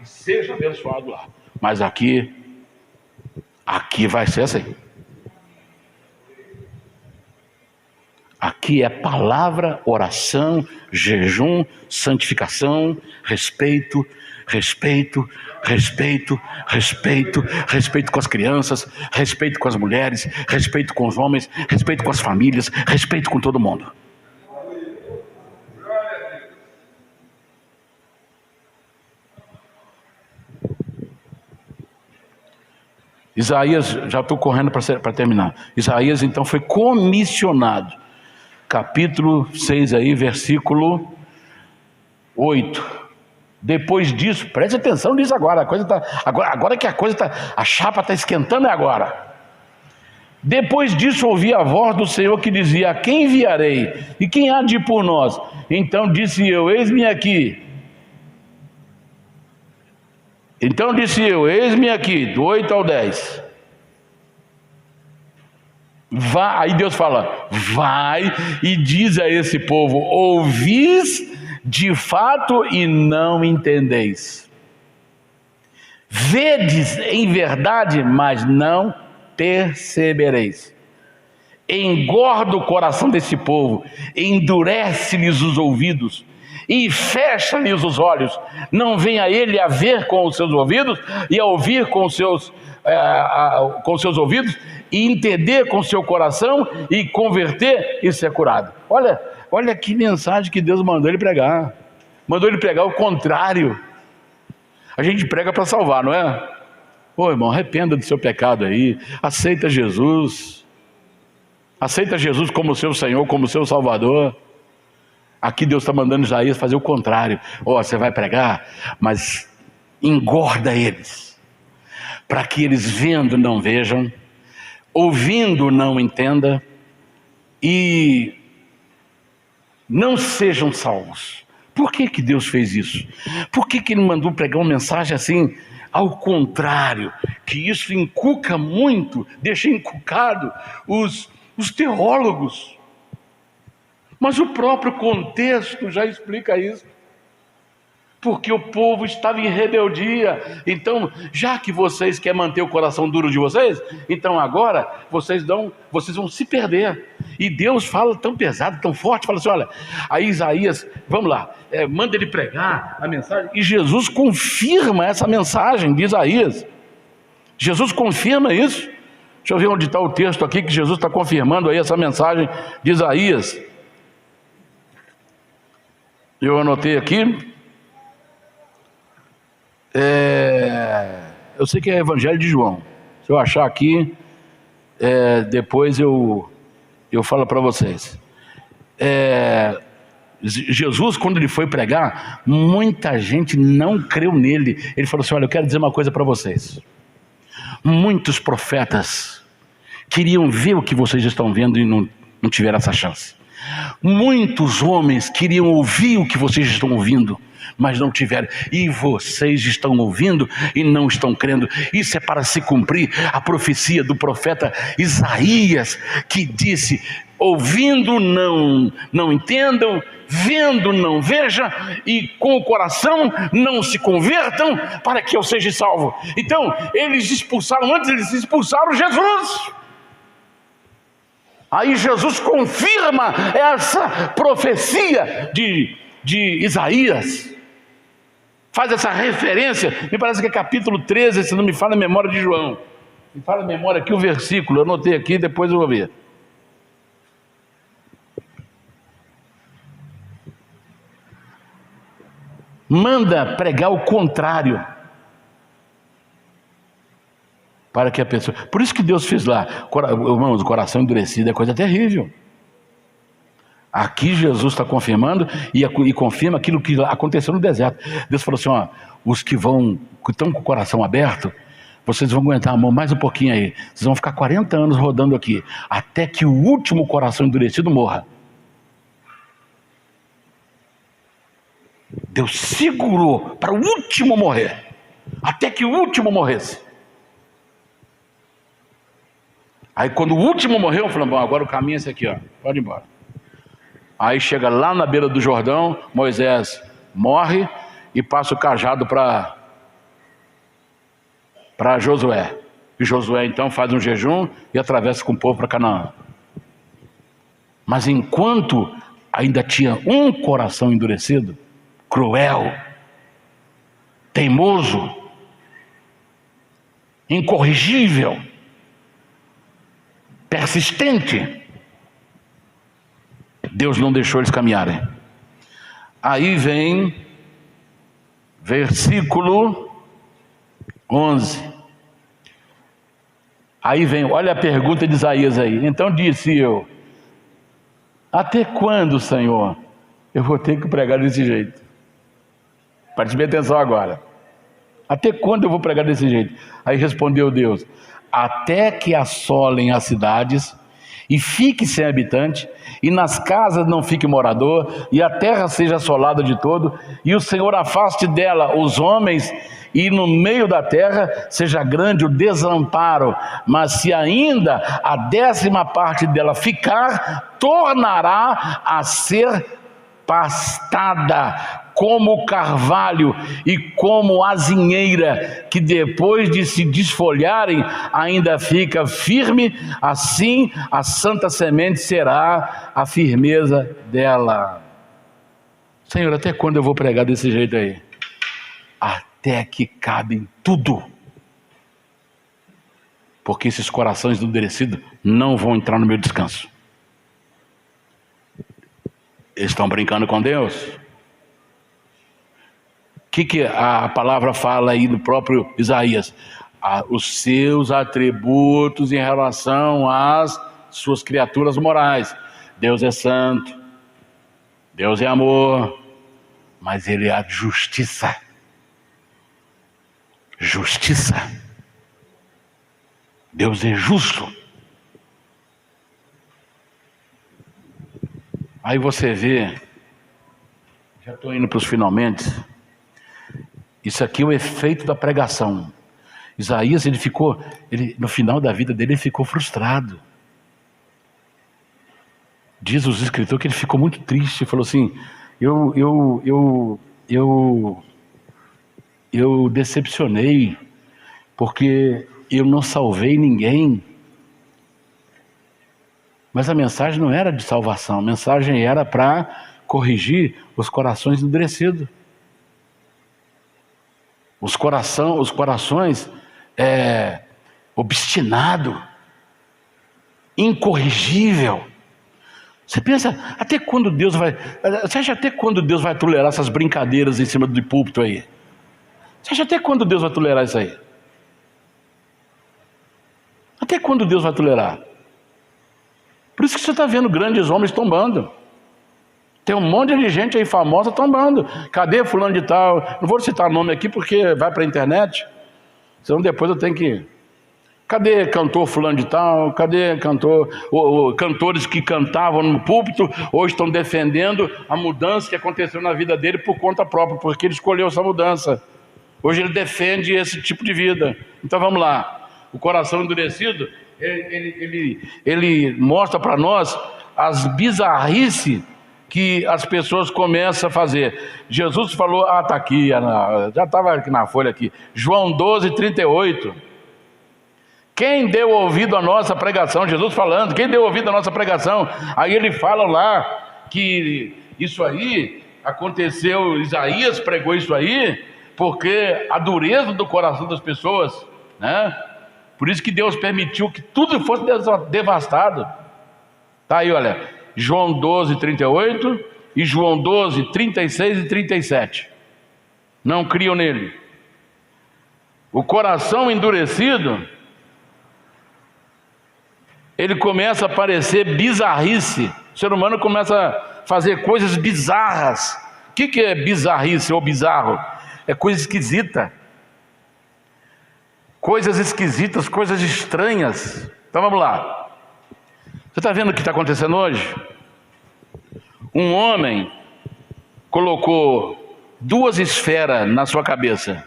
e seja abençoado lá. Mas aqui vai ser assim. Aqui é palavra, oração, jejum, santificação, respeito com as crianças, respeito com as mulheres, respeito com os homens, respeito com as famílias, respeito com todo mundo. Isaías, já estou correndo para terminar. Isaías então foi comissionado, capítulo 6 aí, versículo 8. Depois disso, preste atenção nisso agora, agora que a chapa está esquentando é agora. Depois disso ouvi a voz do Senhor que dizia: a quem enviarei? E quem há de ir por nós? Então disse eu, eis-me aqui. Do 8 ao 10. Aí Deus fala: vai e diz a esse povo: ouvis de fato e não entendeis, vedes em verdade, mas não percebereis. Engorda o coração desse povo, endurece-lhes os ouvidos e fecha-lhes os olhos. Não venha ele a ver com os seus ouvidos e a ouvir com os seus ouvidos e entender com o seu coração e converter e ser curado. Olha que mensagem que Deus mandou ele pregar. Mandou ele pregar o contrário. A gente prega para salvar, não é? Ô irmão, arrependa do seu pecado aí. Aceita Jesus. Aceita Jesus como seu Senhor, como seu Salvador. Aqui Deus está mandando Isaías fazer o contrário. Você vai pregar, mas engorda eles, para que eles vendo não vejam, ouvindo não entendam e não sejam salvos. Por que Deus fez isso? Por que Ele mandou pregar uma mensagem assim, ao contrário? Que isso encuca muito, deixa encucado os teólogos. Mas o próprio contexto já explica isso. Porque o povo estava em rebeldia. Então, já que vocês querem manter o coração duro de vocês, então agora vocês vão se perder. E Deus fala tão pesado, tão forte, fala assim: olha, aí Isaías, vamos lá, manda ele pregar a mensagem. E Jesus confirma essa mensagem de Isaías. Jesus confirma isso. Deixa eu ver onde está o texto aqui que Jesus está confirmando aí essa mensagem de Isaías. Eu anotei aqui. Eu sei que é Evangelho de João. Se eu achar aqui, depois eu falo para vocês. Jesus, quando ele foi pregar, muita gente não creu nele. Ele falou assim: olha, eu quero dizer uma coisa para vocês. Muitos profetas queriam ver o que vocês estão vendo e não tiveram essa chance. Muitos homens queriam ouvir o que vocês estão ouvindo, mas não tiveram. E vocês estão ouvindo e não estão crendo. Isso é para se cumprir a profecia do profeta Isaías, que disse: ouvindo não entendam, vendo não vejam, e com o coração não se convertam, para que eu seja salvo. Então eles expulsaram Jesus. Aí Jesus confirma essa profecia de Isaías, faz essa referência, me parece que é capítulo 13, se não me falha a memória de João. Me fala a memória aqui o versículo, eu anotei aqui, depois eu vou ver. Manda pregar o contrário, para que a pessoa... Por isso que Deus fez lá, irmãos, o coração endurecido é coisa terrível. Aqui Jesus está confirmando e confirma aquilo que aconteceu no deserto. Deus falou assim: ó, os que estão com o coração aberto, vocês vão aguentar a mão mais um pouquinho aí. Vocês vão ficar 40 anos rodando aqui, até que o último coração endurecido morra. Deus segurou para o último morrer, até que o último morresse. Aí quando o último morreu, eu falei: bom, agora o caminho é esse aqui, ó, pode ir embora. Aí chega lá na beira do Jordão, Moisés morre e passa o cajado para Josué. E Josué então faz um jejum e atravessa com o povo para Canaã. Mas enquanto ainda tinha um coração endurecido, cruel, teimoso, incorrigível, persistente, Deus não deixou eles caminharem. Aí vem versículo 11. Aí vem, olha a pergunta de Isaías aí. Então disse eu: até quando, Senhor, eu vou ter que pregar desse jeito? Preste bem atenção agora. Até quando eu vou pregar desse jeito? Aí respondeu Deus: até que assolem as cidades e fique sem habitante, e nas casas não fique morador, e a terra seja assolada de todo, e o Senhor afaste dela os homens, e no meio da terra seja grande o desamparo. Mas se ainda a 10ª parte dela ficar, tornará a ser pastada como o carvalho e como a azinheira, que depois de se desfolharem ainda fica firme, assim a santa semente será a firmeza dela. Senhor, até quando eu vou pregar desse jeito aí? Até que cabem tudo, porque esses corações endurecidos não vão entrar no meu descanso. Eles estão brincando com Deus. O que a palavra fala aí no próprio Isaías? Os seus atributos em relação às suas criaturas morais. Deus é santo, Deus é amor, mas Ele é a justiça. Justiça. Deus é justo. Aí você vê, já estou indo para os finalmente. Isso aqui é o efeito da pregação. Isaías, no final da vida dele, ele ficou frustrado. Diz os escritores que ele ficou muito triste. Falou assim: eu decepcionei, porque eu não salvei ninguém. Mas a mensagem não era de salvação, a mensagem era para corrigir os corações endurecidos. Os corações obstinado, incorrigível. Você pensa, até quando Deus vai... Você acha até quando Deus vai tolerar essas brincadeiras em cima do púlpito aí? Você acha até quando Deus vai tolerar isso aí? Até quando Deus vai tolerar? Por isso que você está vendo grandes homens tombando. Tem um monte de gente aí famosa tombando. Cadê fulano de tal? Não vou citar nome aqui porque vai para a internet. Senão depois eu tenho que... Cadê cantor fulano de tal? Cadê cantor? Cantores que cantavam no púlpito hoje estão defendendo a mudança que aconteceu na vida dele por conta própria, porque ele escolheu essa mudança. Hoje ele defende esse tipo de vida. Então vamos lá. O coração endurecido, ele mostra para nós as bizarrices que as pessoas começam a fazer. Jesus falou, está aqui, já estava aqui na folha aqui, João 12:38. Quem deu ouvido à nossa pregação? Jesus falando, quem deu ouvido à nossa pregação? Aí ele fala lá que isso aí aconteceu, Isaías pregou isso aí, porque a dureza do coração das pessoas, né? Por isso que Deus permitiu que tudo fosse devastado. Tá aí, olha, João 12:38 e João 12:36 e 37. Não criam nele. O coração endurecido, ele começa a parecer bizarrice. O ser humano começa a fazer coisas bizarras. O que é bizarrice ou bizarro? É coisa esquisita. Coisas esquisitas, coisas estranhas. Então vamos lá. Você está vendo o que está acontecendo hoje? Um homem colocou 2 esferas na sua cabeça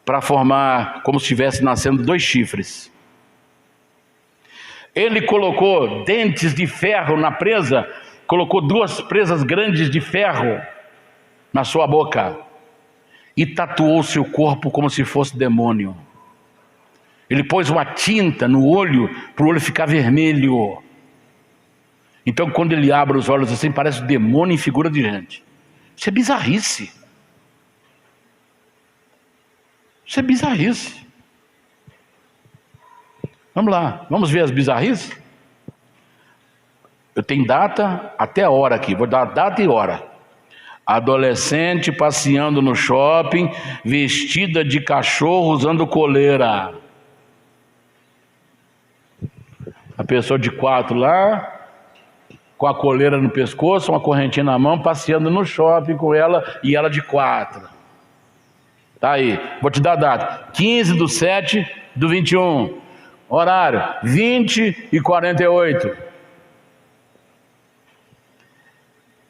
para formar como se estivesse nascendo 2 chifres. Ele colocou dentes de ferro na presa, colocou 2 presas grandes de ferro na sua boca e tatuou seu corpo como se fosse demônio. Ele pôs uma tinta no olho para o olho ficar vermelho. Então quando ele abre os olhos assim, parece um demônio em figura de gente. Isso é bizarrice. Isso é bizarrice. Vamos lá, vamos ver as bizarrices? Eu tenho data até a hora aqui, vou dar data e hora. Adolescente passeando no shopping, vestida de cachorro usando coleira. A pessoa de 4 lá, com a coleira no pescoço, uma correntinha na mão, passeando no shopping com ela e ela de 4. Tá aí, vou te dar a data. 15/7/21. Horário 20:48.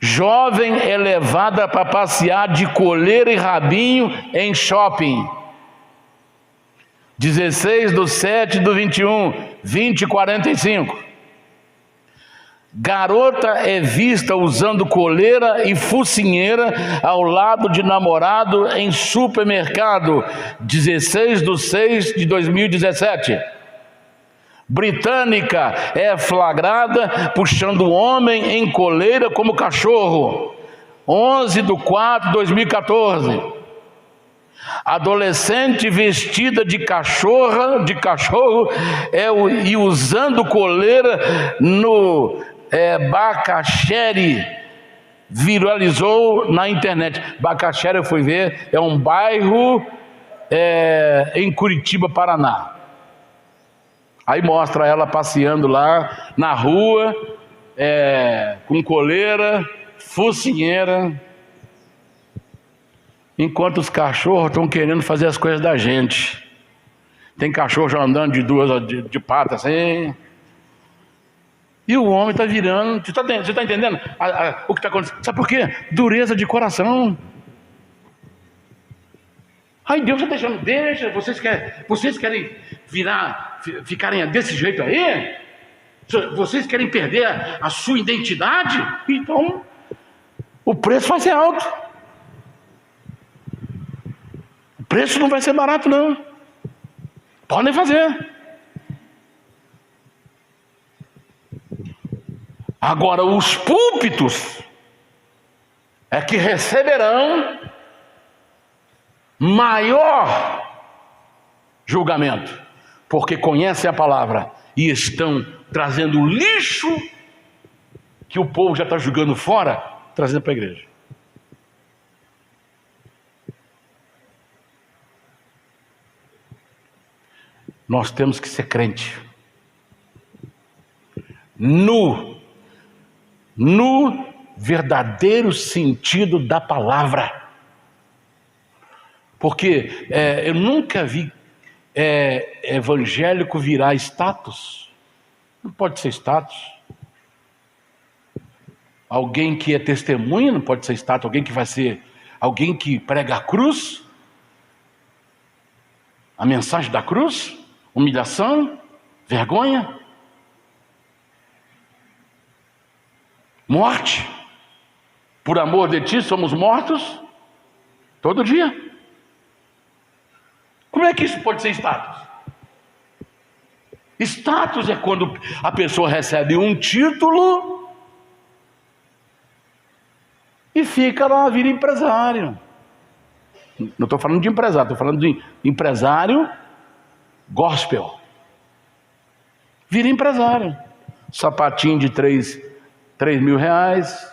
Jovem é levada para passear de coleira e rabinho em shopping. 16/7/21, 20:45. Garota é vista usando coleira e focinheira ao lado de namorado em supermercado. 16/6/2017. Britânica é flagrada puxando homem em coleira como cachorro. 11/4/2014. Adolescente vestida de cachorro e usando coleira no Bacaxere viralizou na internet. Bacaxere, eu fui ver, é um bairro em Curitiba, Paraná. Aí mostra ela passeando lá na rua, com coleira, focinheira, enquanto os cachorros estão querendo fazer as coisas da gente. Tem cachorro já andando de patas assim, e o homem está virando. Você está entendendo o que está acontecendo? Sabe por quê? Dureza de coração. Aí Deus está deixando, deixa, vocês querem ficarem desse jeito aí? Vocês querem perder a sua identidade? Então, o preço vai ser alto. O preço não vai ser barato, não. Podem fazer. Agora, os púlpitos é que receberão maior julgamento, porque conhecem a palavra e estão trazendo o lixo que o povo já está jogando fora, trazendo para a igreja. nós temos que ser crente. No verdadeiro sentido da palavra. Porque eu nunca vi evangélico virar status. Não pode ser status. Alguém que é testemunha não pode ser status. Alguém que vai ser, alguém que prega a cruz, a mensagem da cruz, humilhação, vergonha, morte. Por amor de ti somos mortos todo dia. Como é que isso pode ser status? Status é quando a pessoa recebe um título e fica lá, vira empresário. Não estou falando de empresário, estou falando de empresário gospel. Vira empresário. Sapatinho de 3 mil reais,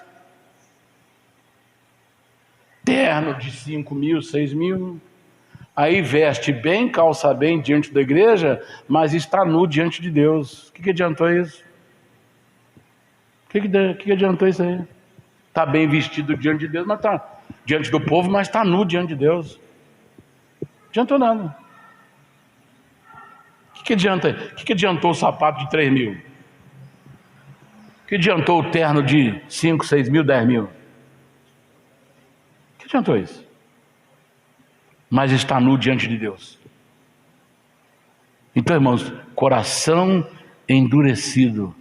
terno de 5 mil, 6 mil. Aí veste bem, calça bem diante da igreja, mas está nu diante de Deus. O que adiantou isso? O que adiantou isso aí? Está bem vestido diante de Deus, mas está diante do povo, mas está nu diante de Deus. Não adiantou nada. O que adianta? O que adiantou o sapato de 3 mil? O que adiantou o terno de 5, 6 mil, 10 mil? O que adiantou isso? Mas está nu diante de Deus. Então, irmãos, coração endurecido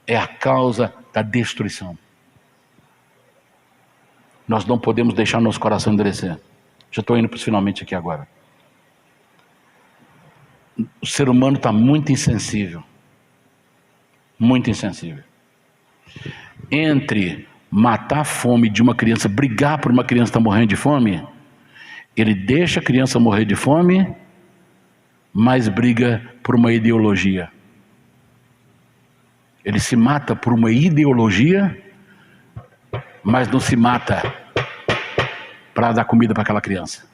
é a causa da destruição. Nós não podemos deixar nosso coração endurecer. Já estou indo para os finalmente aqui agora. O ser humano está muito insensível. Muito insensível. Entre matar a fome de uma criança, brigar por uma criança que está morrendo de fome, ele deixa a criança morrer de fome, mas briga por uma ideologia. Ele se mata por uma ideologia, mas não se mata para dar comida para aquela criança.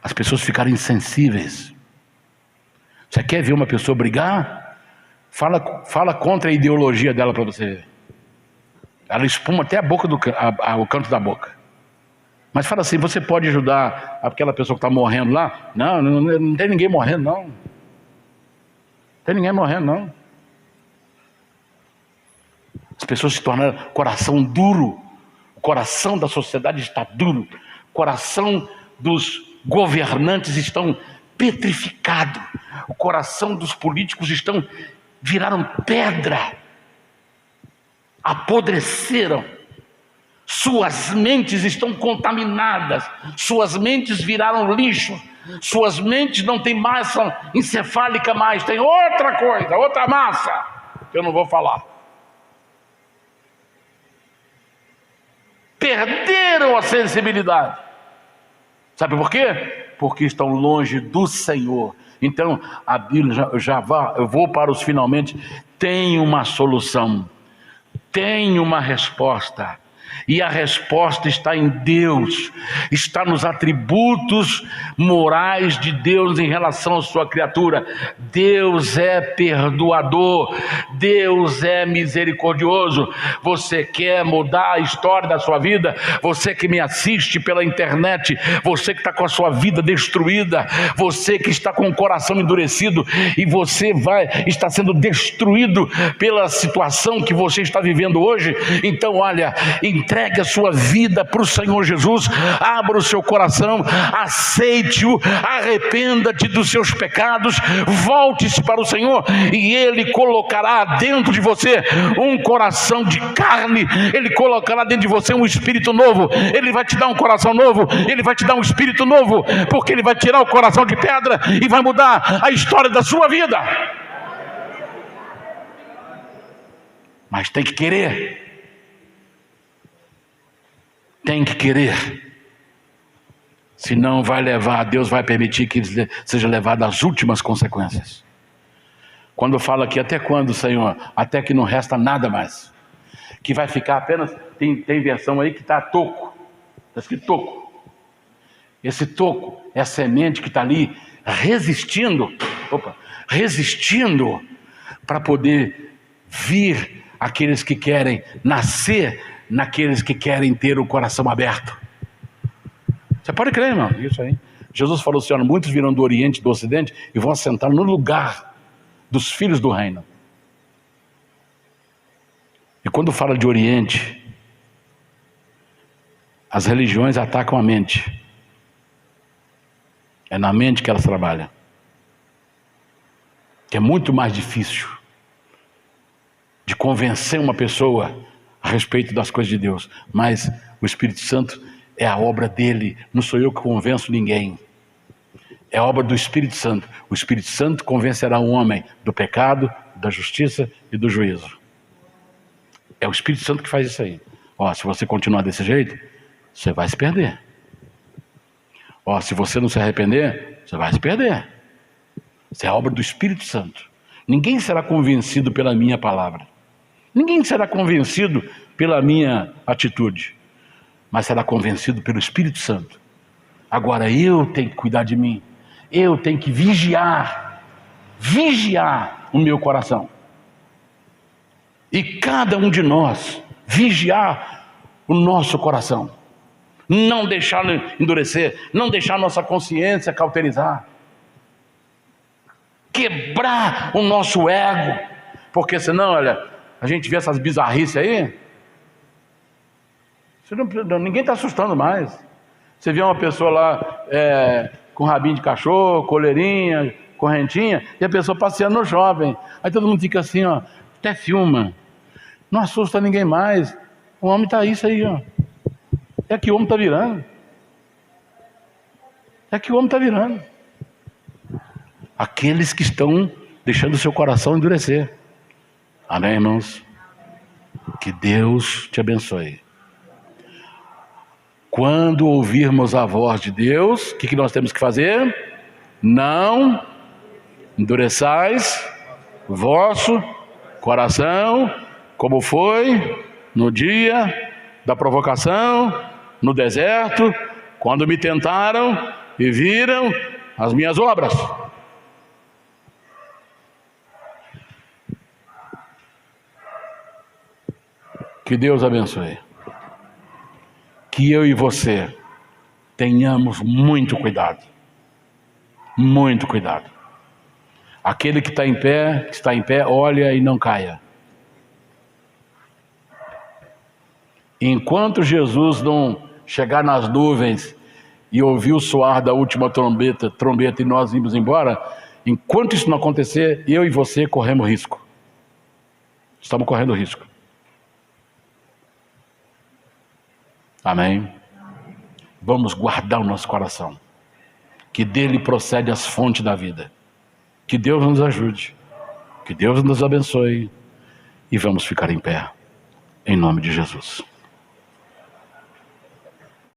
As pessoas ficaram insensíveis. Você quer ver uma pessoa brigar? Fala contra a ideologia dela para você ver. Ela espuma até a boca o canto da boca. Mas fala assim, você pode ajudar aquela pessoa que está morrendo lá? Não tem ninguém morrendo, não. Não tem ninguém morrendo, não. As pessoas se tornaram coração duro. O coração da sociedade está duro. O coração dos governantes estão petrificado. O coração dos políticos viraram pedra. Apodreceram. Suas mentes estão contaminadas, suas mentes viraram lixo, suas mentes não têm massa encefálica mais, tem outra coisa, outra massa, que eu não vou falar. Perderam a sensibilidade. Sabe por quê? Porque estão longe do Senhor. Então a Bíblia eu vou para os finalmente, tem uma solução, tem uma resposta. E a resposta está em Deus, está nos atributos morais de Deus em relação à sua criatura. Deus é perdoador, Deus é misericordioso. Você quer mudar a história da sua vida? Você que me assiste pela internet, você que está com a sua vida destruída, você que está com o coração endurecido e você está sendo destruído pela situação que você está vivendo hoje, então olha, entregue a sua vida para o Senhor Jesus, abra o seu coração, aceite-o, arrependa-te dos seus pecados, volte-se para o Senhor e Ele colocará dentro de você um coração de carne, Ele colocará dentro de você um espírito novo, Ele vai te dar um coração novo, Ele vai te dar um espírito novo, porque Ele vai tirar o coração de pedra e vai mudar a história da sua vida. Mas tem que querer. Tem que querer. Senão Deus vai permitir que seja levado às últimas consequências. Quando eu falo aqui, até quando, Senhor? Até que não resta nada mais. Que vai ficar apenas, tem versão aí que está toco. Está escrito toco. Esse toco é a semente que está ali, resistindo para poder vir aqueles que querem nascer, naqueles que querem ter o coração aberto. Você pode crer, irmão, isso aí. Jesus falou assim: olha, muitos virão do Oriente e do Ocidente e vão assentar no lugar dos filhos do reino. E quando fala de Oriente, as religiões atacam a mente. É na mente que elas trabalham. Que é muito mais difícil de convencer uma pessoa a respeito das coisas de Deus. Mas o Espírito Santo é a obra dele. Não sou eu que convenço ninguém. É a obra do Espírito Santo. O Espírito Santo convencerá o homem do pecado, da justiça e do juízo. É o Espírito Santo que faz isso aí. Se você continuar desse jeito, você vai se perder. Se você não se arrepender, você vai se perder. Isso é a obra do Espírito Santo. Ninguém será convencido pela minha palavra. Ninguém será convencido pela minha atitude. Mas será convencido pelo Espírito Santo. Agora eu tenho que cuidar de mim. Eu tenho que vigiar o meu coração. E cada um de nós vigiar o nosso coração. Não deixar endurecer, não deixar nossa consciência cauterizar. Quebrar o nosso ego. Porque senão, olha, a gente vê essas bizarrices aí, ninguém está assustando mais. Você vê uma pessoa lá com rabinho de cachorro, coleirinha, correntinha, e a pessoa passeando no shopping. Aí todo mundo fica assim, até filma. Não assusta ninguém mais. O homem está isso aí, É que o homem está virando. Aqueles que estão deixando o seu coração endurecer. Amém, irmãos? Que Deus te abençoe. Quando ouvirmos a voz de Deus, o que nós temos que fazer? Não endureçais o vosso coração, como foi no dia da provocação, no deserto, quando me tentaram e viram as minhas obras. Que Deus abençoe. Que eu e você tenhamos muito cuidado. Muito cuidado. Aquele que está em pé, olha e não caia. Enquanto Jesus não chegar nas nuvens e ouvir o soar da última trombeta e nós irmos embora, enquanto isso não acontecer, eu e você corremos risco. Estamos correndo risco. Amém? Vamos guardar o nosso coração, que dele procede as fontes da vida. Que Deus nos ajude, que Deus nos abençoe, e vamos ficar em pé, em nome de Jesus.